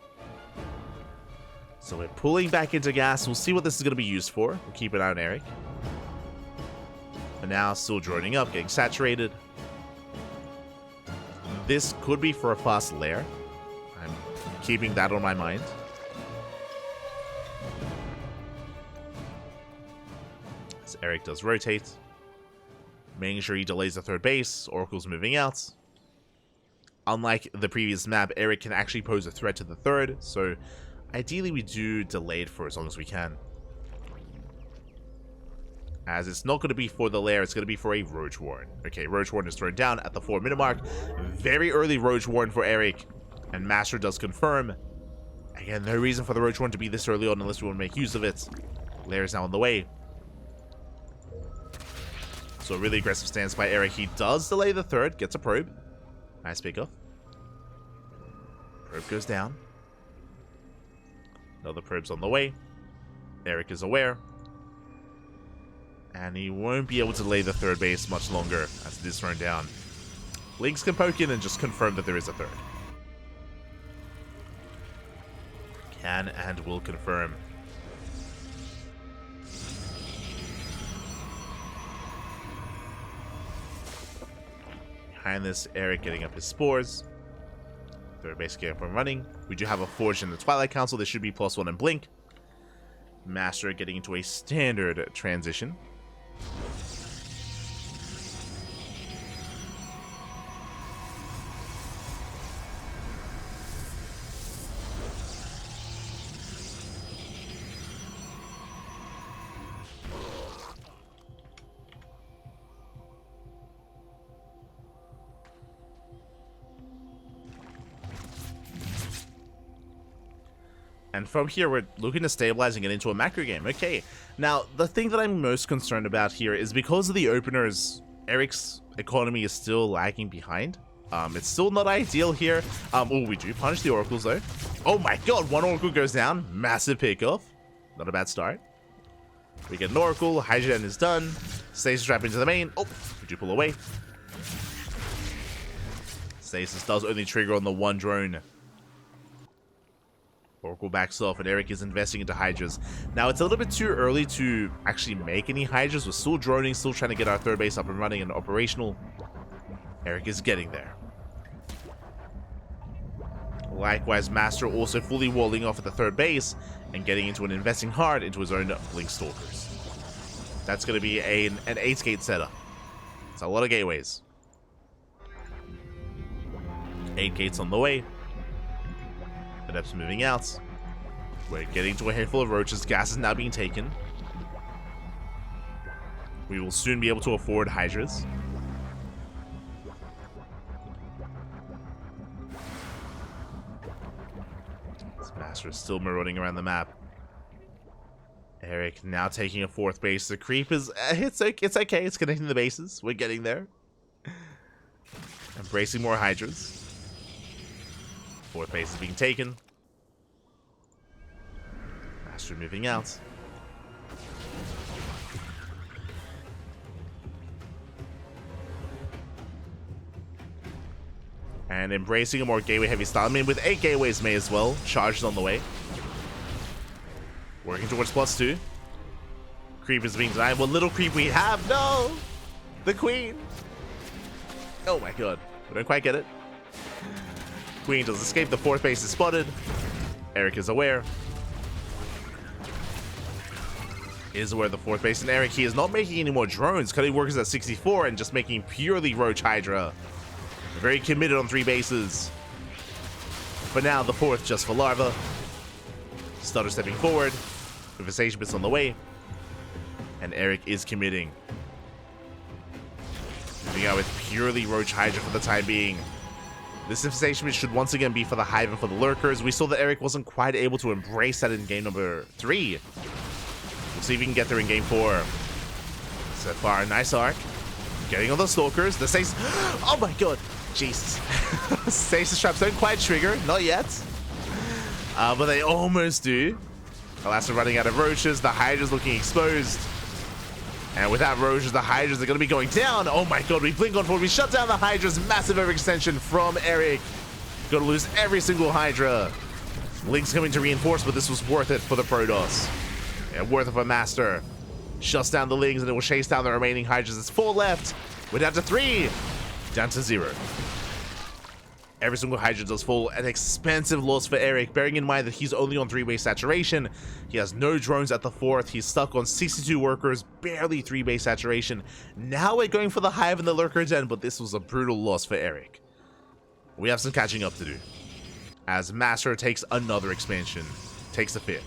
So we're pulling back into gas. We'll see what this is going to be used for. We'll keep an eye on Erik. But now still droning up, getting saturated. This could be for a fast lair. I'm keeping that on my mind. As Erik does rotate. Making sure he delays the third base. Oracle's moving out. Unlike the previous map, Erik can actually pose a threat to the third, so ideally we do delay it for as long as we can. As it's not going to be for the lair, it's going to be for a Roach Warren. Okay, Roach Warren is thrown down at the 4-minute mark. Very early Roach Warren for Erik, and MasTeR does confirm. Again, no reason for the Roach Warren to be this early on unless we want to make use of it. Lair is now on the way. So a really aggressive stance by Erik. He does delay the third, gets a probe. Nice pickoff. Probe goes down. Another probe's on the way. Erik is aware. And he won't be able to lay the third base much longer as it is thrown down. Lings can poke in and just confirm that there is a third. Can and will confirm. Behind this, Erik getting up his spores. Third base getting up and running. We do have a Forge in the Twilight Council. This should be +1 in Blink. MasTeR getting into a standard transition. And from here, we're looking to stabilize and get into a macro game. Okay, now, the thing that I'm most concerned about here is because of the openers, Erik's economy is still lagging behind. It's still not ideal here. Oh, we do punish the Oracles, though. Oh my god, one Oracle goes down. Massive pickoff. Not a bad start. We get an Oracle. Hydrogen is done. Stasis trap into the main. Oh, we do pull away. Stasis does only trigger on the one drone. Oracle backs off, and Erik is investing into Hydras. Now, it's a little bit too early to actually make any Hydras. We're still droning, still trying to get our third base up and running and operational. Erik is getting there. Likewise, MasTeR also fully walling off at the third base and getting into and investing hard into his own Blink Stalkers. That's going to be an 8-gate setup. It's a lot of gateways. 8 gates on the way. Adepts moving out. We're getting to a handful of roaches. Gas is now being taken. We will soon be able to afford Hydras. MasTeR is still marauting around the map. Erik now taking a 4th base. The creep is... it's okay. It's connecting the bases. We're getting there. Embracing more Hydras. 4th base is being taken. MasTeR moving out. And embracing a more gateway heavy style. I mean, with 8 gateways may as well. Charges on the way. Working towards +2. Creep is being denied. What little creep we have. No! The queen. Oh my god. We don't quite get it. Queen does escape. The 4th base is spotted. Erik is aware. Is aware of the 4th base. And Erik, he is not making any more drones. Cutting workers at 64 and just making purely Roach Hydra. Very committed on 3 bases. For now, the 4th just for Larva. Stutter stepping forward. Infestation bits on the way. And Erik is committing. Moving out with purely Roach Hydra for the time being. This infestation bit should once again be for the Hive and for the Lurkers. We saw that Erik wasn't quite able to embrace that in game number 3. We'll see if he can get there in game 4. So far, a nice arc. Getting on the Stalkers. The Stasis... Oh my god! Jesus. Stasis traps don't quite trigger. Not yet. But they almost do. Alasta running out of Roaches. The Hydra's looking exposed. And without Roaches, the Hydras are going to be going down. Oh my god, we blink on forward. We shut down the Hydra's. Massive overextension from Erik. Going to lose every single Hydra. Link's coming to reinforce, but this was worth it for the Protoss. Yeah, worth it for MasTeR. Shuts down the Lings and it will chase down the remaining Hydras. It's 4 left. We're down to 3. Down to 0. Every single Hydra does fall. An expensive loss for Erik, bearing in mind that he's only on 3-base saturation. He has no drones at the 4th. He's stuck on 62 workers, barely 3-base saturation. Now we're going for the Hive and the Lurker Den, but this was a brutal loss for Erik. We have some catching up to do. As MasTeR takes another expansion. Takes the 5th.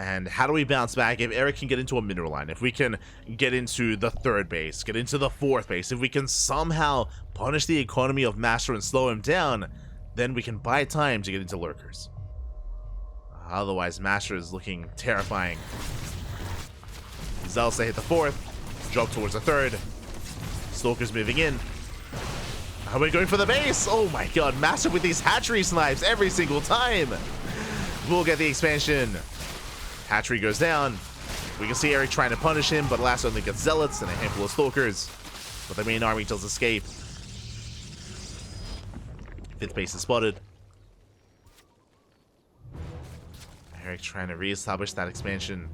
And how do we bounce back? If Erik can get into a mineral line, if we can get into the 3rd base, get into the 4th base, if we can somehow punish the economy of MasTeR and slow him down, then we can buy time to get into Lurkers. Otherwise, MasTeR is looking terrifying. Zelsa hit the 4th, drop towards the 3rd. Stalkers moving in. Are we going for the base? Oh my god, MasTeR with these hatchery snipes every single time. We'll get the expansion. Hatchery goes down. We can see Erik trying to punish him, but last only gets Zealots and a handful of Stalkers. But the main army does escape. 5th base is spotted. Erik trying to reestablish that expansion.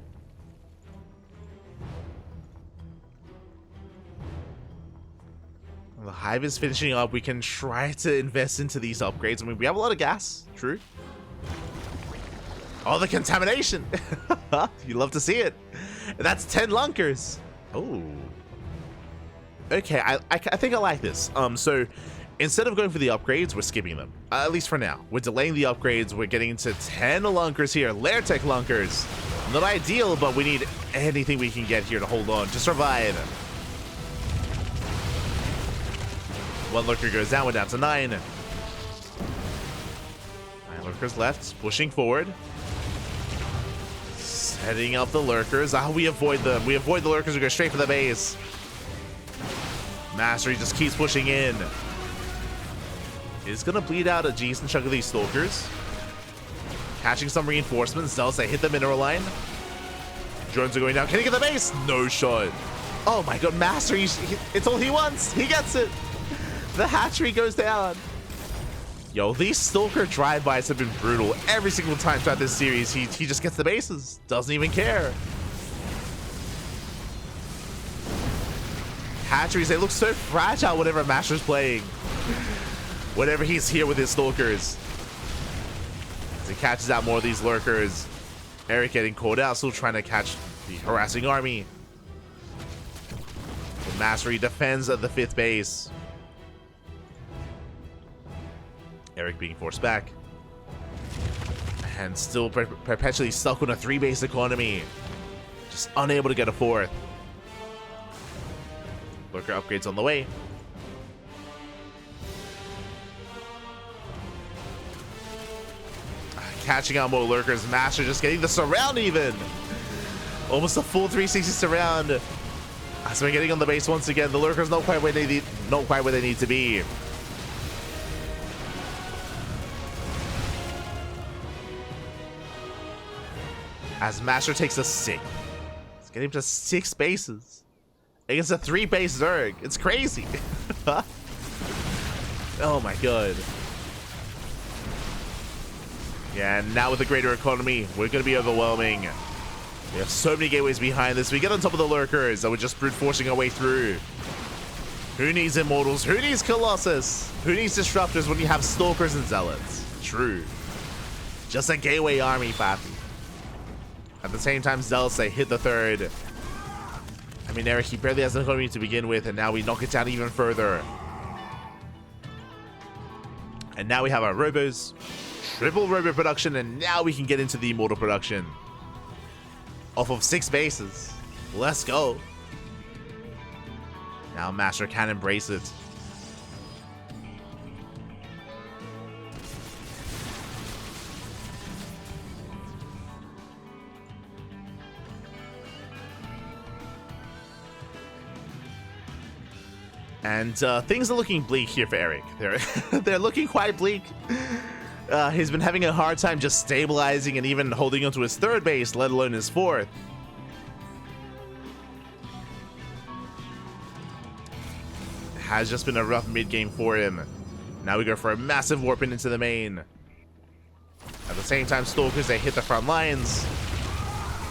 The Hive is finishing up. We can try to invest into these upgrades. I mean, we have a lot of gas. True. Oh, the contamination! You love to see it. That's 10 Lunkers. Oh. Okay, I think I like this. So instead of going for the upgrades, we're skipping them. At least for now. We're delaying the upgrades. We're getting into 10 Lunkers here. Lair Tech Lunkers. Not ideal, but we need anything we can get here to hold on, to survive. 1 Lurker goes down. We're down to 9. 9 Lurkers left, pushing forward. Setting up the Lurkers. We avoid them. We avoid the Lurkers. We go straight for the base. MasTeR just keeps pushing in. Is going to bleed out a decent chunk of these Stalkers. Catching some reinforcements. Zelsa hit the mineral line. Drones are going down. Can he get the base? No shot. Oh my god, MasTeR. It's all he wants. He gets it. The hatchery goes down. Yo, these Stalker drive-bys have been brutal. Every single time throughout this series, he just gets the bases. Doesn't even care. Hatcheries, they look so fragile whenever MasTeR's playing. Whenever he's here with his Stalkers. As he catches out more of these Lurkers. Erik getting called out, still trying to catch the harassing army. But MasTeR defends at the 5th base. Erik being forced back. And still perpetually stuck on a 3-base economy. Just unable to get a 4th. Lurker upgrades on the way. catching out more lurkers. MasTeR just getting the surround even. Almost a full 360 surround. As we're getting on the base once again. The lurkers not quite where they need to be. As MasTeR takes a 6. It's getting to 6 bases against a 3-base Zerg. It's crazy. Oh my god. Yeah, and now with the greater economy, we're going to be overwhelming. We have so many gateways behind this. We get on top of the lurkers and we're just brute forcing our way through. Who needs Immortals? Who needs Colossus? Who needs Disruptors when you have Stalkers and Zealots? True. Just a gateway army, papi. At the same time, Zealots, they hit the 3rd. I mean, Erik, he barely has an economy to begin with, and now we knock it down even further. And now we have our Robos. Triple Robo production, and now we can get into the Immortal production. Off of 6 bases. Let's go. Now MasTeR can embrace it. And things are looking bleak here for Erik. They're looking quite bleak. He's been having a hard time just stabilizing and even holding onto his 3rd base, let alone his 4th. It has just been a rough mid-game for him. Now we go for a massive warp in into the main. At the same time, Stalkers, they hit the front lines.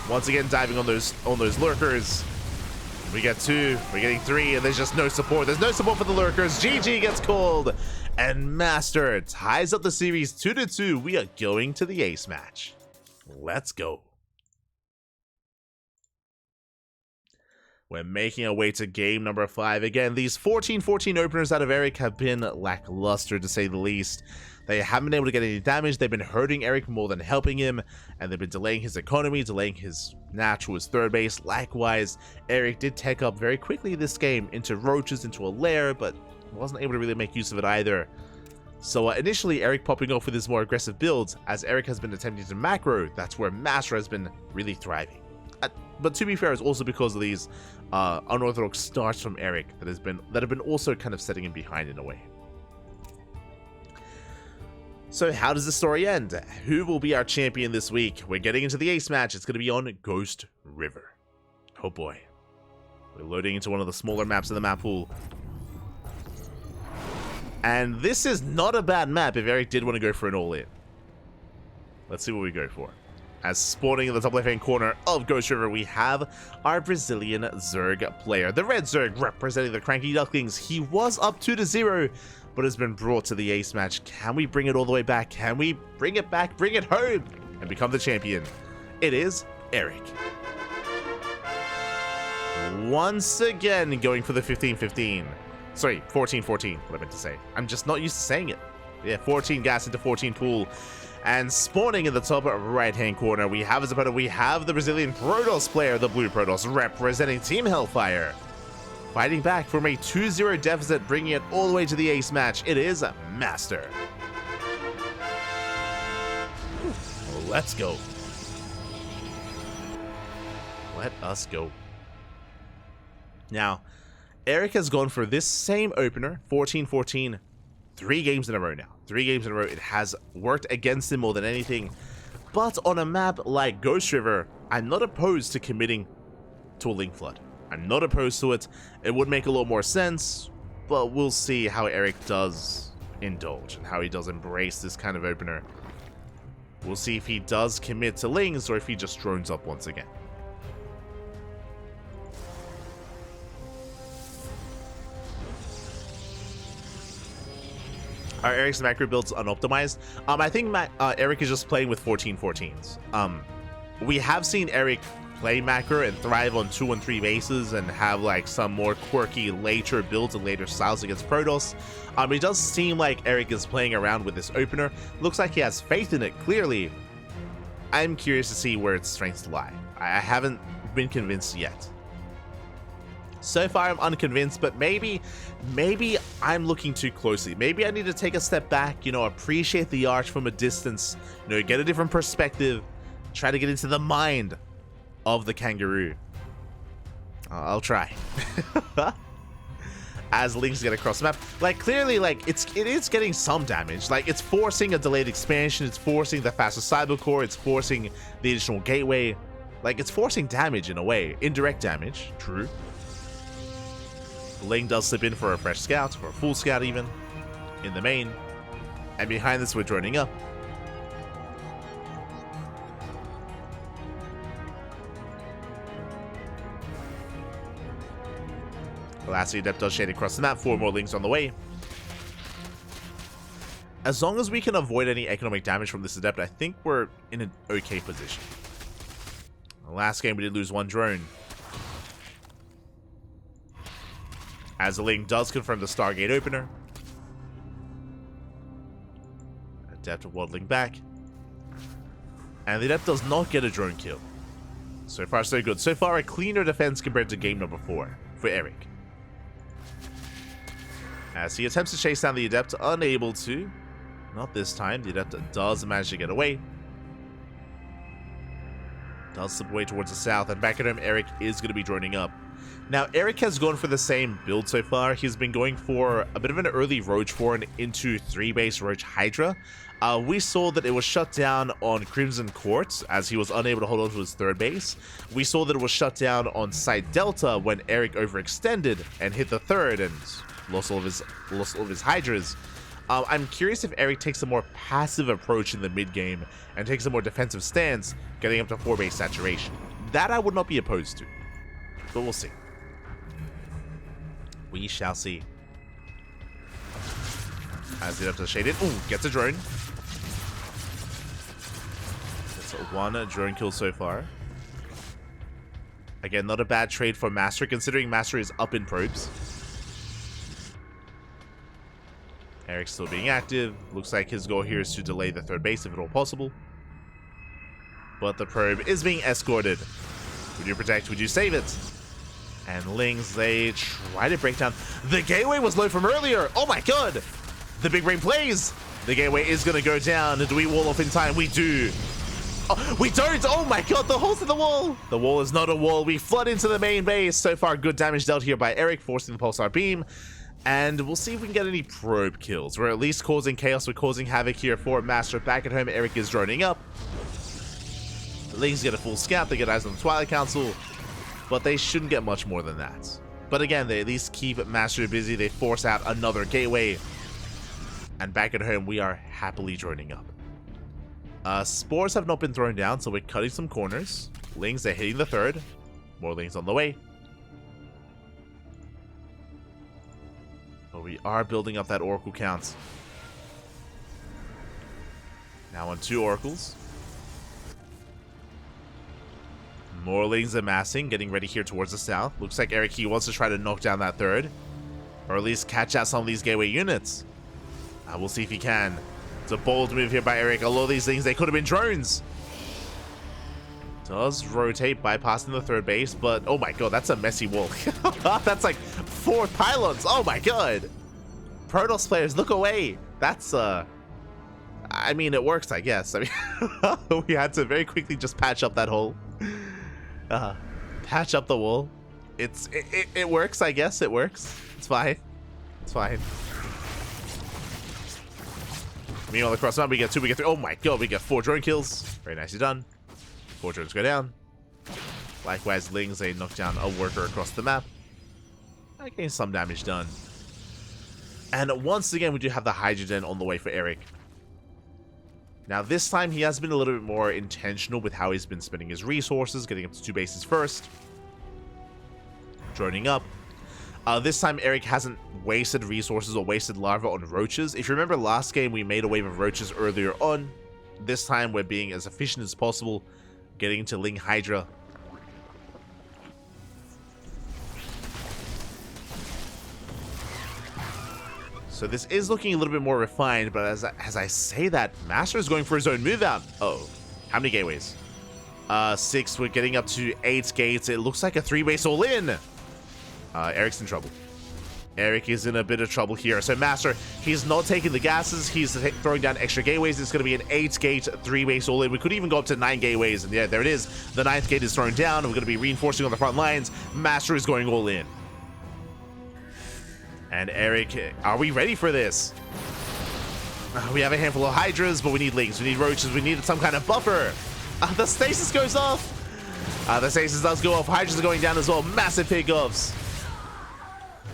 Once again, diving on those lurkers. We get 2, we're getting 3, and there's just no support. There's no support for the lurkers. GG gets called, and MasTeR ties up the series 2-2. We are going to the ace match. Let's go. We're making our way to game number 5. Again, these 14-14 openers out of Erik have been lackluster, to say the least. They haven't been able to get any damage. They've been hurting Erik more than helping him, and they've been delaying his economy, delaying his natural, his 3rd base. Likewise, Erik did tech up very quickly this game into roaches, into a lair, but wasn't able to really make use of it either. So initially, Erik popping off with his more aggressive builds, as Erik has been attempting to macro. That's where MasTeR has been really thriving. But to be fair, it's also because of these unorthodox starts from Erik that have been also kind of setting him behind in a way. So how does the story end? Who will be our champion this week? We're getting into the ace match. It's going to be on Ghost River. Oh boy. We're loading into one of the smaller maps in the map pool. And this is not a bad map if Erik did want to go for an all-in. Let's see what we go for. As spawning in the top left-hand corner of Ghost River, we have our Brazilian Zerg player. The red Zerg representing the CranKy Ducklings. He was up 2-0. But has been brought to the ace match. Can we bring it all the way back? Can we bring it back, bring it home, and become the champion? It is Erik. Once again, going for the 15-15. Sorry, 14-14, what I meant to say. I'm just not used to saying it. Yeah, 14 gas into 14 pool. And spawning in the top right-hand corner, we have as a opponent, we have the Brazilian Protoss player, the blue Protoss, representing Team Hellfire. Fighting back from a 2-0 deficit, bringing it all the way to the ace match. It is MasTeR. Let's go. Let us go. Now, Erik has gone for this same opener, 14-14, 3 games in a row now. 3 games in a row. It has worked against him more than anything. But on a map like Ghost River, I'm not opposed to committing to a Link Flood. I'm not opposed to it. It would make a lot more sense, but we'll see how Erik does indulge and how he does embrace this kind of opener. We'll see if he does commit to Lings or if he just drones up once again. Are Erik's macro builds unoptimized? I think Erik is just playing with 14-14s. We have seen Erik play macro and thrive on 2 and 3 bases and have like some more quirky later builds and later styles against Protoss. It does seem like Erik is playing around with this opener. Looks like he has faith in it, clearly. I'm curious to see where its strengths lie. I haven't been convinced yet. So far, I'm unconvinced, but maybe I'm looking too closely. Maybe I need to take a step back, you know, appreciate the arch from a distance, you know, get a different perspective, try to get into the mind of the kangaroo. I'll try. As Lings get across the map, like clearly, like it is getting some damage. Like it's forcing a delayed expansion, it's forcing the faster cyber core, it's forcing the additional gateway. Like it's forcing damage in a way, indirect damage. True. Ling does slip in for a fresh scout, or a full scout even, in the main. And behind this, we're droning up. The last Adept does shade across the map, 4 more Lings on the way. As long as we can avoid any economic damage from this Adept, I think we're in an okay position. The last game, we did lose 1 drone. As the Ling does confirm the Stargate opener. Adept waddling back. And the Adept does not get a drone kill. So far, so good. So far, a cleaner defense compared to game number 4 for Erik. As he attempts to chase down the Adept, unable to. Not this time. The Adept does manage to get away. Does slip away towards the south, and back at him, Erik is going to be droning up. Now, Erik has gone for the same build so far. He's been going for a bit of an early Roach Fawn into 3-base Roach Hydra. We saw that it was shut down on Crimson Court as he was unable to hold on to his 3rd base. We saw that it was shut down on Side Delta when Erik overextended and hit the 3rd and lost all of his Hydras. I'm curious if Erik takes a more passive approach in the mid-game and takes a more defensive stance, getting up to 4-base saturation. That I would not be opposed to, but we'll see. We shall see. As the Adept shaded. Ooh, gets a drone. That's 1 drone kill so far. Again, not a bad trade for MasTeR, considering MasTeR is up in probes. Erik's still being active. Looks like his goal here is to delay the 3rd base if at all possible. But the probe is being escorted. Would you protect? Would you save it? And Lings, they try to break down. The gateway was low from earlier. Oh my god. The big brain plays. The gateway is going to go down. Do we wall off in time? We do. Oh, we don't. Oh my god, the hole's in the wall. The wall is not a wall. We flood into the main base. So far, good damage dealt here by Erik, forcing the pulsar beam. And we'll see if we can get any probe kills. We're at least causing chaos. We're causing havoc here for MasTeR. Back at home, Erik is droning up. The Lings get a full scout. They get eyes on the Twilight Council. But they shouldn't get much more than that. But again, they at least keep MasTeR busy. They force out another gateway. And back at home, we are happily droning up. Spores have not been thrown down, so we're cutting some corners. Lings, they're hitting the 3rd. More Lings on the way. But we are building up that Oracle count. Now on 2 Oracles. More Lings amassing, getting ready here towards the south. Looks like Erik, he wants to try to knock down that 3rd. Or at least catch out some of these gateway units. We'll see if he can. It's a bold move here by Erik. A lot of these things, they could have been drones. Does rotate, bypassing the 3rd base, but oh my god, that's a messy wall. That's like 4 pylons. Oh my god. Protoss players, look away. That's I mean, it works, I guess. I mean, we had to very quickly just patch up that hole. Patch up the wall. It works, I guess. It works. It's fine. It's fine. Meanwhile, across the map, we get 2, we get 3. Oh my god, we get 4 drone kills. Very nicely done. 4 drones go down. Likewise, Lings, they knock down a worker across the map. Getting some damage done. And once again, we do have the Hydrogen on the way for Erik. Now, this time, he has been a little bit more intentional with how he's been spending his resources, getting up to 2 bases first. Droning up. This time, Erik hasn't wasted resources or wasted larva on roaches. If you remember last game, we made a wave of roaches earlier on. This time, we're being as efficient as possible, getting into Ling Hydra. So this is looking a little bit more refined, but as I say that, MasTeR is going for his own move out. Oh, how many gateways? 6, we're getting up to 8 gates. It looks like a 3-base all-in. Erik's in trouble. Erik is in a bit of trouble here. So MasTeR, he's not taking the gases. He's throwing down extra gateways. It's going to be an 8-gate 3-base all-in. We could even go up to 9 gateways. And yeah, there it is. The 9th gate is thrown down. We're going to be reinforcing on the front lines. MasTeR is going all in. And Erik, are we ready for this? We have a handful of Hydras, but we need Lings. We need Roaches. We need some kind of buffer. The stasis goes off. The stasis does go off. Hydras are going down as well. Massive pickoffs.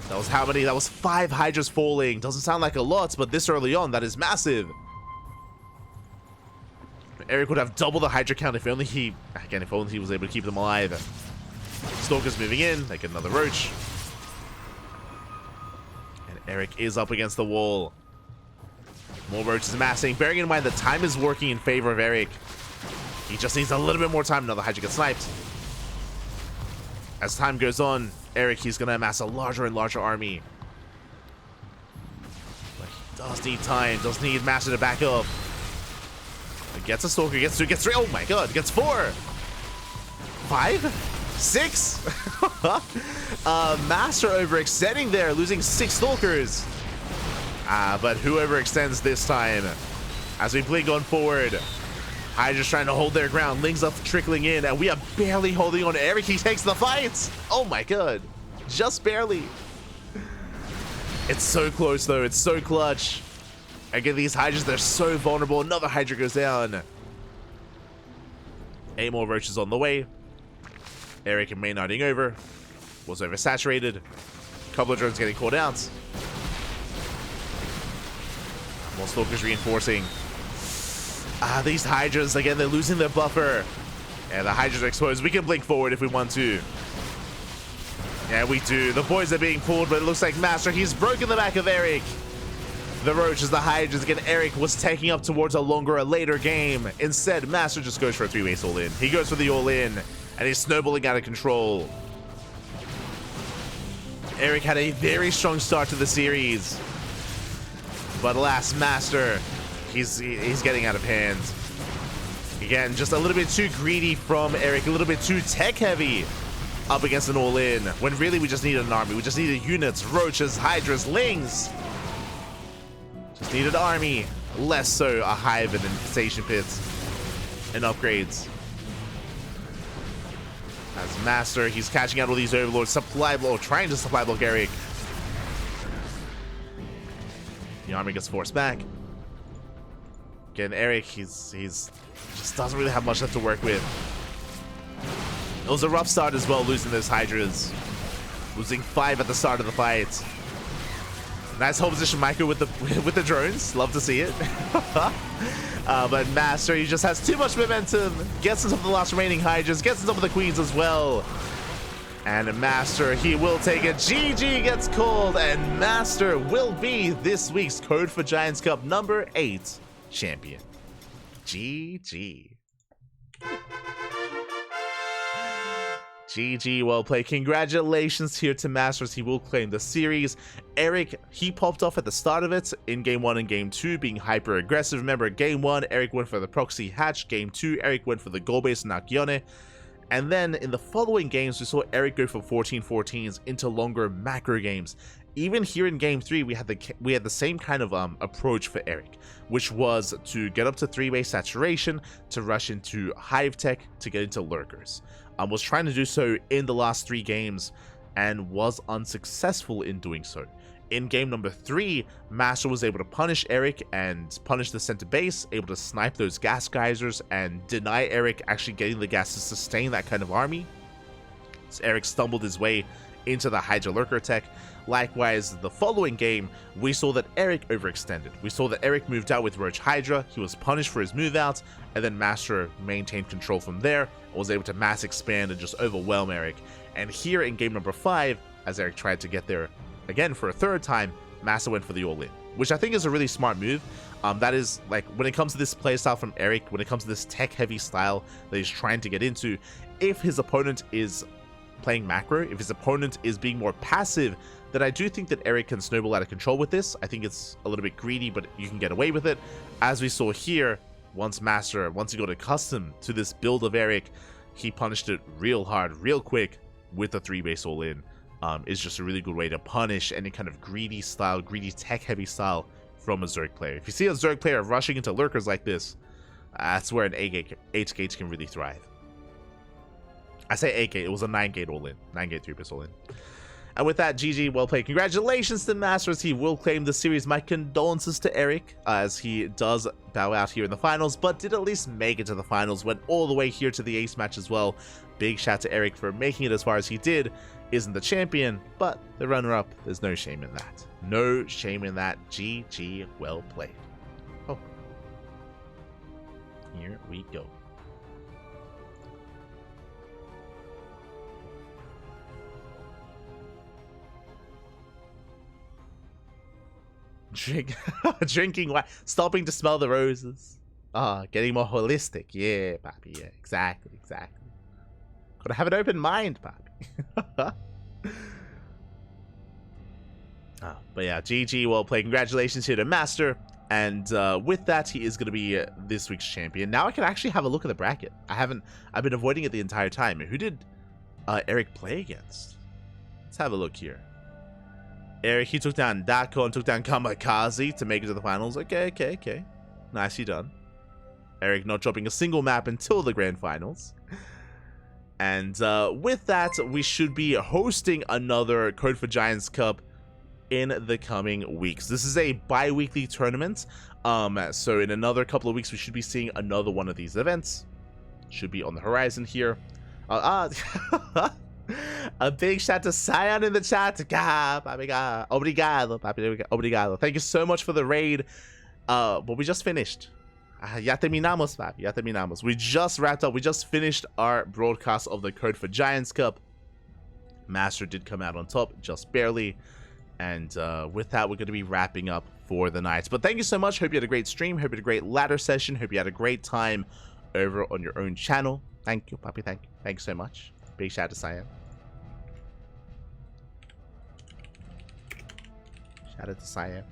That was how many? That was 5 Hydras falling. Doesn't sound like a lot, but this early on, that is massive. Erik would have double the Hydra count if only he, again, if only he was able to keep them alive. Stalker's moving in. They get another Roach. And Erik is up against the wall. More Roaches amassing. Bearing in mind the time is working in favor of Erik. He just needs a little bit more time. Another Hydra gets sniped. As time goes on, Erik, he's going to amass a larger and larger army. But he does need time, does need MasTeR to back up. He gets a Stalker, gets 2, gets 3. Oh my god, gets 4. 5? 6? MasTeR overextending there, losing 6 Stalkers. But who overextends this time? As we blink on forward. Hydra's trying to hold their ground. Lings up trickling in, and we are barely holding on to Erik. He takes the fight. Oh my god. Just barely. It's so close, though. It's so clutch. Again, these Hydras, they're so vulnerable. Another Hydra goes down. 8 more Roaches on the way. Erik and Maynarding over. Was oversaturated. Couple of drones getting caught out. More Stalkers reinforcing. These Hydras, again, they're losing their buffer. Yeah, the Hydras are exposed. We can blink forward if we want to. Yeah, we do. The boys are being pulled, but it looks like MasTeR, he's broken the back of Erik. The Roaches, the Hydras, again, Erik was taking up towards a longer, a later game. Instead, MasTeR just goes for a 3-base all-in. He goes for the all-in, and he's snowballing out of control. Erik had a very strong start to the series. But alas, MasTeR, he's getting out of hand. Again, just a little bit too greedy from Erik, a little bit too tech-heavy up against an all-in, when really we just needed an army. We just needed units, Roaches, Hydras, Lings. Just needed an army, less so a hive and infestation pits and upgrades. As MasTeR, he's catching out all these overlords, trying to supply block Erik. The army gets forced back. Again, Erik, he's just doesn't really have much left to work with. It was a rough start as well, losing those Hydras. Losing 5 at the start of the fight. Nice whole position micro with the drones. Love to see it. But MasTeR, he just has too much momentum. Gets into the last remaining Hydras. Gets into the Queens as well. And MasTeR, he will take it. GG gets called. And MasTeR will be this week's Code for Giants Cup number 8 champion. GG. GG, well played. Congratulations here to MasTeR as he will claim the series. Erik, he popped off at the start of it in Game 1 and Game 2, being hyper aggressive. Remember, Game 1, Erik went for the proxy hatch. Game 2, Erik went for the goal base and Nakione. And then in the following games, we saw Erik go from 14-14s into longer macro games. Even here in Game 3, we had the same kind of approach for Erik, which was to get up to 3-base saturation, to rush into hive tech, to get into lurkers. Was trying to do so in the last 3 games and was unsuccessful in doing so. In game number 3, MasTeR was able to punish Erik and punish the center base, able to snipe those gas geysers and deny Erik actually getting the gas to sustain that kind of army. So Erik stumbled his way into the Hydra Lurker tech. Likewise, the following game, we saw that Erik overextended. We saw that Erik moved out with Roach Hydra, he was punished for his move out, and then MasTeR maintained control from there, and was able to mass expand and just overwhelm Erik. And here in game number 5, as Erik tried to get there again for a 3rd time, MasTeR went for the all-in, which I think is a really smart move. That is, like, when it comes to this playstyle from Erik, when it comes to this tech-heavy style that he's trying to get into, if his opponent is playing macro, if his opponent is being more passive, then I do think that Erik can snowball out of control with this. I think it's a little bit greedy, but you can get away with it. As we saw here, once he got accustomed to this build of Erik, he punished it real hard, real quick with the 3-base all-in. is just a really good way to punish any kind of greedy style, greedy tech-heavy style from a Zerg player. If you see a Zerg player rushing into lurkers like this, that's where an 8-gate can really thrive. I say 8-gate, it was a 9-gate all-in. 9-gate 3-piece all-in. And with that, GG, well played. Congratulations to MasTeR as he will claim the series. My condolences to Erik as he does bow out here in the finals, but did at least make it to the finals, went all the way here to the ace match as well. Big shout to Erik for making it as far as he did. Isn't the champion, but the runner-up, there's no shame in that. No shame in that. GG, well played. Oh. Here we go. Drinking wine, stopping to smell the roses. Getting more holistic. Yeah, papi. Yeah, exactly. Gotta have an open mind, papi. But yeah, GG, well played. Congratulations here to MasTeR. And with that, he is going to be this week's champion. Now I can actually have a look at the bracket. I've been avoiding it the entire time. Who did Erik play against? Let's have a look here. Erik, he took down Dako and took down Kamikaze to make it to the finals. Okay. Nicely done. Erik not dropping a single map until the grand finals. And with that, we should be hosting another Code for Giants Cup in the coming weeks. This is a bi-weekly tournament. So in another couple of weeks, we should be seeing another one of these events. Should be on the horizon here. A big shout to Cyan in the chat. Obrigado. Thank you so much for the raid. But we just finished. Ya terminamos, papi. Ya terminamos. We just wrapped up. We just finished our broadcast of the Code for Giants Cup. MasTeR did come out on top, just barely. And with that, we're going to be wrapping up for the night. But thank you so much. Hope you had a great stream. Hope you had a great ladder session. Hope you had a great time over on your own channel. Thank you, papi. Thank you. Thank you so much. Big shout out to Cyan. Shout out to Cyan.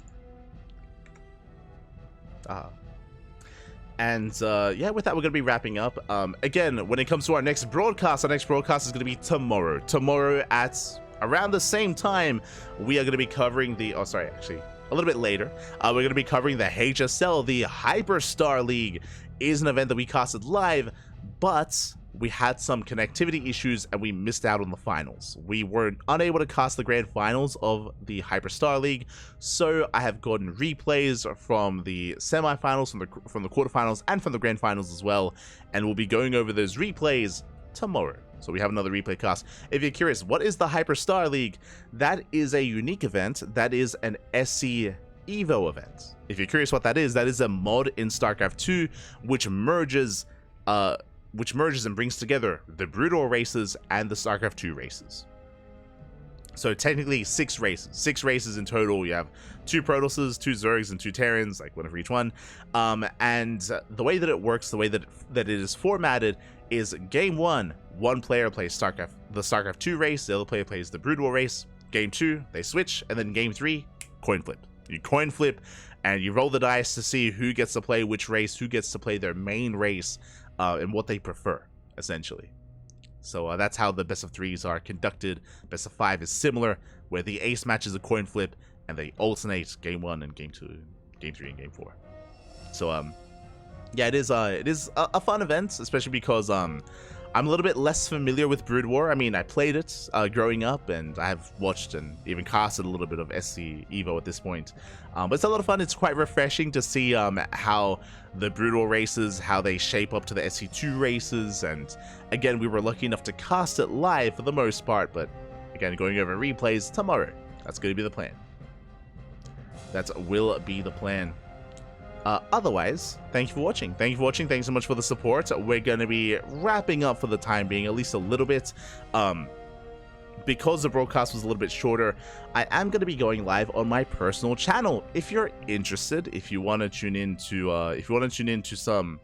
And yeah, with that, we're going to be wrapping up. Again, when it comes to our next broadcast is going to be tomorrow. Tomorrow at around the same time, we are going to be covering the... Oh, sorry, actually, a little bit later. We're going to be covering the HSL, the Hyperstar League. Is an event that we casted live, but we had some connectivity issues and we missed out on the finals. We were unable to cast the grand finals of the Hyperstar League, so I have gotten replays from the semifinals, from the quarterfinals, and from the grand finals as well, and we'll be going over those replays tomorrow. So we have another replay cast. If you're curious, what is the Hyperstar League? That is a unique event. That is an SC Evo event. If you're curious what that is a mod in StarCraft 2 which merges and brings together the Broodor races and the StarCraft 2 races. So technically 6 races. 6 races in total. You have 2 Protosses, 2 Zergs, and 2 Terrans, like one for each one. And the way that it works, the way that it is formatted is game 1, one player plays the StarCraft 2 race, the other player plays the Broodor race. Game 2, they switch, and then game 3, coin flip. You coin flip, and you roll the dice to see who gets to play which race, who gets to play their main race, and what they prefer, essentially. So that's how the best of 3s are conducted. Best of 5 is similar, where the ace match is a coin flip, and they alternate game 1 and game 2, game 3 and game 4. So yeah, it is a fun event, especially because I'm a little bit less familiar with Brood War. I mean, I played it growing up, and I have watched and even casted a little bit of SC Evo at this point. But it's a lot of fun. It's quite refreshing to see how the Brood War races, how they shape up to the SC2 races. And again, we were lucky enough to cast it live for the most part, but again, going over replays tomorrow. That's going to be the plan. That will be the plan. Otherwise, thank you for watching. Thanks so much for the support. We're going to be wrapping up for the time being, at least a little bit. Because the broadcast was a little bit shorter, I am going to be going live on my personal channel. If you're interested, if you want to tune into some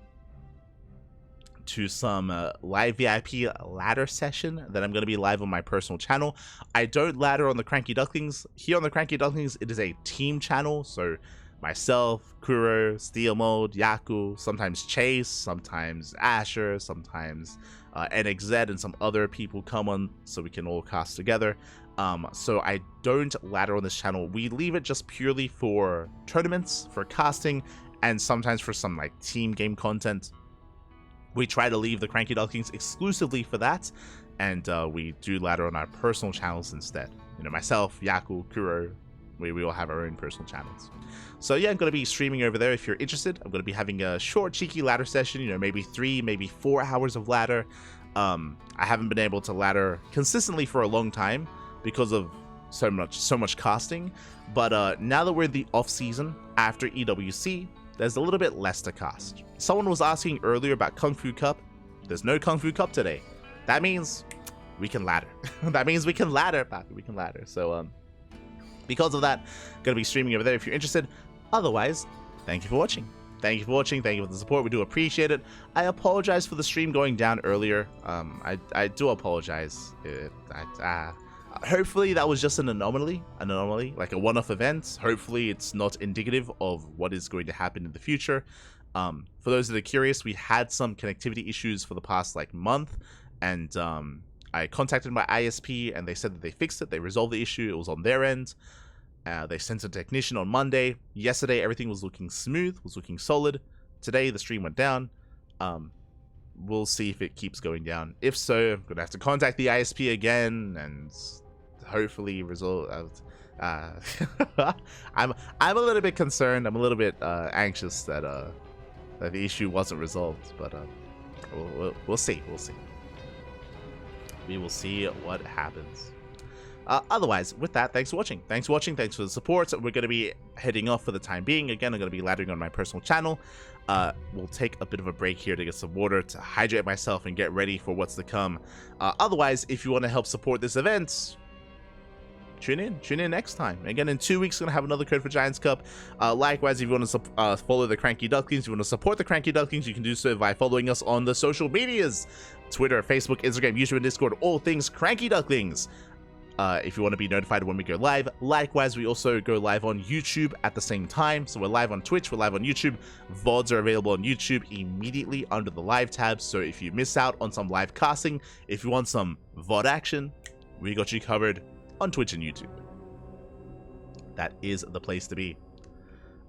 live VIP ladder session, then I'm going to be live on my personal channel. I don't ladder on the CranKy Ducklings. Here on the CranKy Ducklings, it is a team channel, so myself, Kuro, Steel Mode, Yaku, sometimes Chase, sometimes Asher, sometimes NXZ and some other people come on so we can all cast together. So I don't ladder on this channel. We leave it just purely for tournaments, for casting, and sometimes for some like team game content. We try to leave the CranKy Ducklings exclusively for that, and we do ladder on our personal channels instead. You know, myself, Yaku, Kuro, we all have our own personal channels. So yeah, I'm going to be streaming over there if you're interested. I'm going to be having a short, cheeky ladder session, you know, maybe 3, maybe 4 hours of ladder. I haven't been able to ladder consistently for a long time because of so much casting, but now that we're in the off season after EWC, there's a little bit less to cast. Someone was asking earlier about Kung Fu Cup. There's no Kung Fu Cup today. That means we can ladder. That means we can ladder, Papi. We can ladder. So because of that, gonna be streaming over there if you're interested. Otherwise, thank you for watching. Thank you for watching. Thank you for the support. We do appreciate it. I apologize for the stream going down earlier. I do apologize. Hopefully that was just an anomaly, like a one-off event. Hopefully it's not indicative of what is going to happen in the future. For those that are curious, we had some connectivity issues for the past like month, and I contacted my ISP and they said that they fixed it. They resolved the issue. It was on their end. They sent a technician on Monday. Yesterday everything was looking smooth, was looking solid. Today the stream went down. We'll see if it keeps going down. If so, I'm gonna have to contact the ISP again and hopefully resolve. I'm a little bit concerned. I'm a little bit anxious that that the issue wasn't resolved, but we'll see. We will see what happens. Otherwise, with that, thanks for watching. Thanks for the support. We're going to be heading off for the time being. Again, I'm going to be laddering on my personal channel. We'll take a bit of a break here to get some water, to hydrate myself and get ready for what's to come. Otherwise, if you want to help support this event, tune in next time. Again, in 2 weeks, we're going to have another Code for Giants Cup. Likewise, if you want to follow the CranKy Ducklings, if you want to support the CranKy Ducklings, you can do so by following us on the social medias. Twitter, Facebook, Instagram, YouTube, and Discord, all things CranKy Ducklings. If you want to be notified when we go live. Likewise, we also go live on YouTube at the same time. So we're live on Twitch, we're live on YouTube. VODs are available on YouTube immediately under the live tab. So if you miss out on some live casting, if you want some VOD action, we got you covered on Twitch and YouTube. That is the place to be.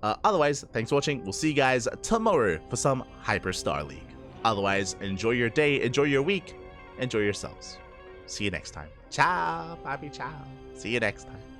Otherwise, thanks for watching. We'll see you guys tomorrow for some Hyperstar League. Otherwise, enjoy your day, enjoy your week, enjoy yourselves. See you next time. Ciao, Bobby, ciao. See you next time.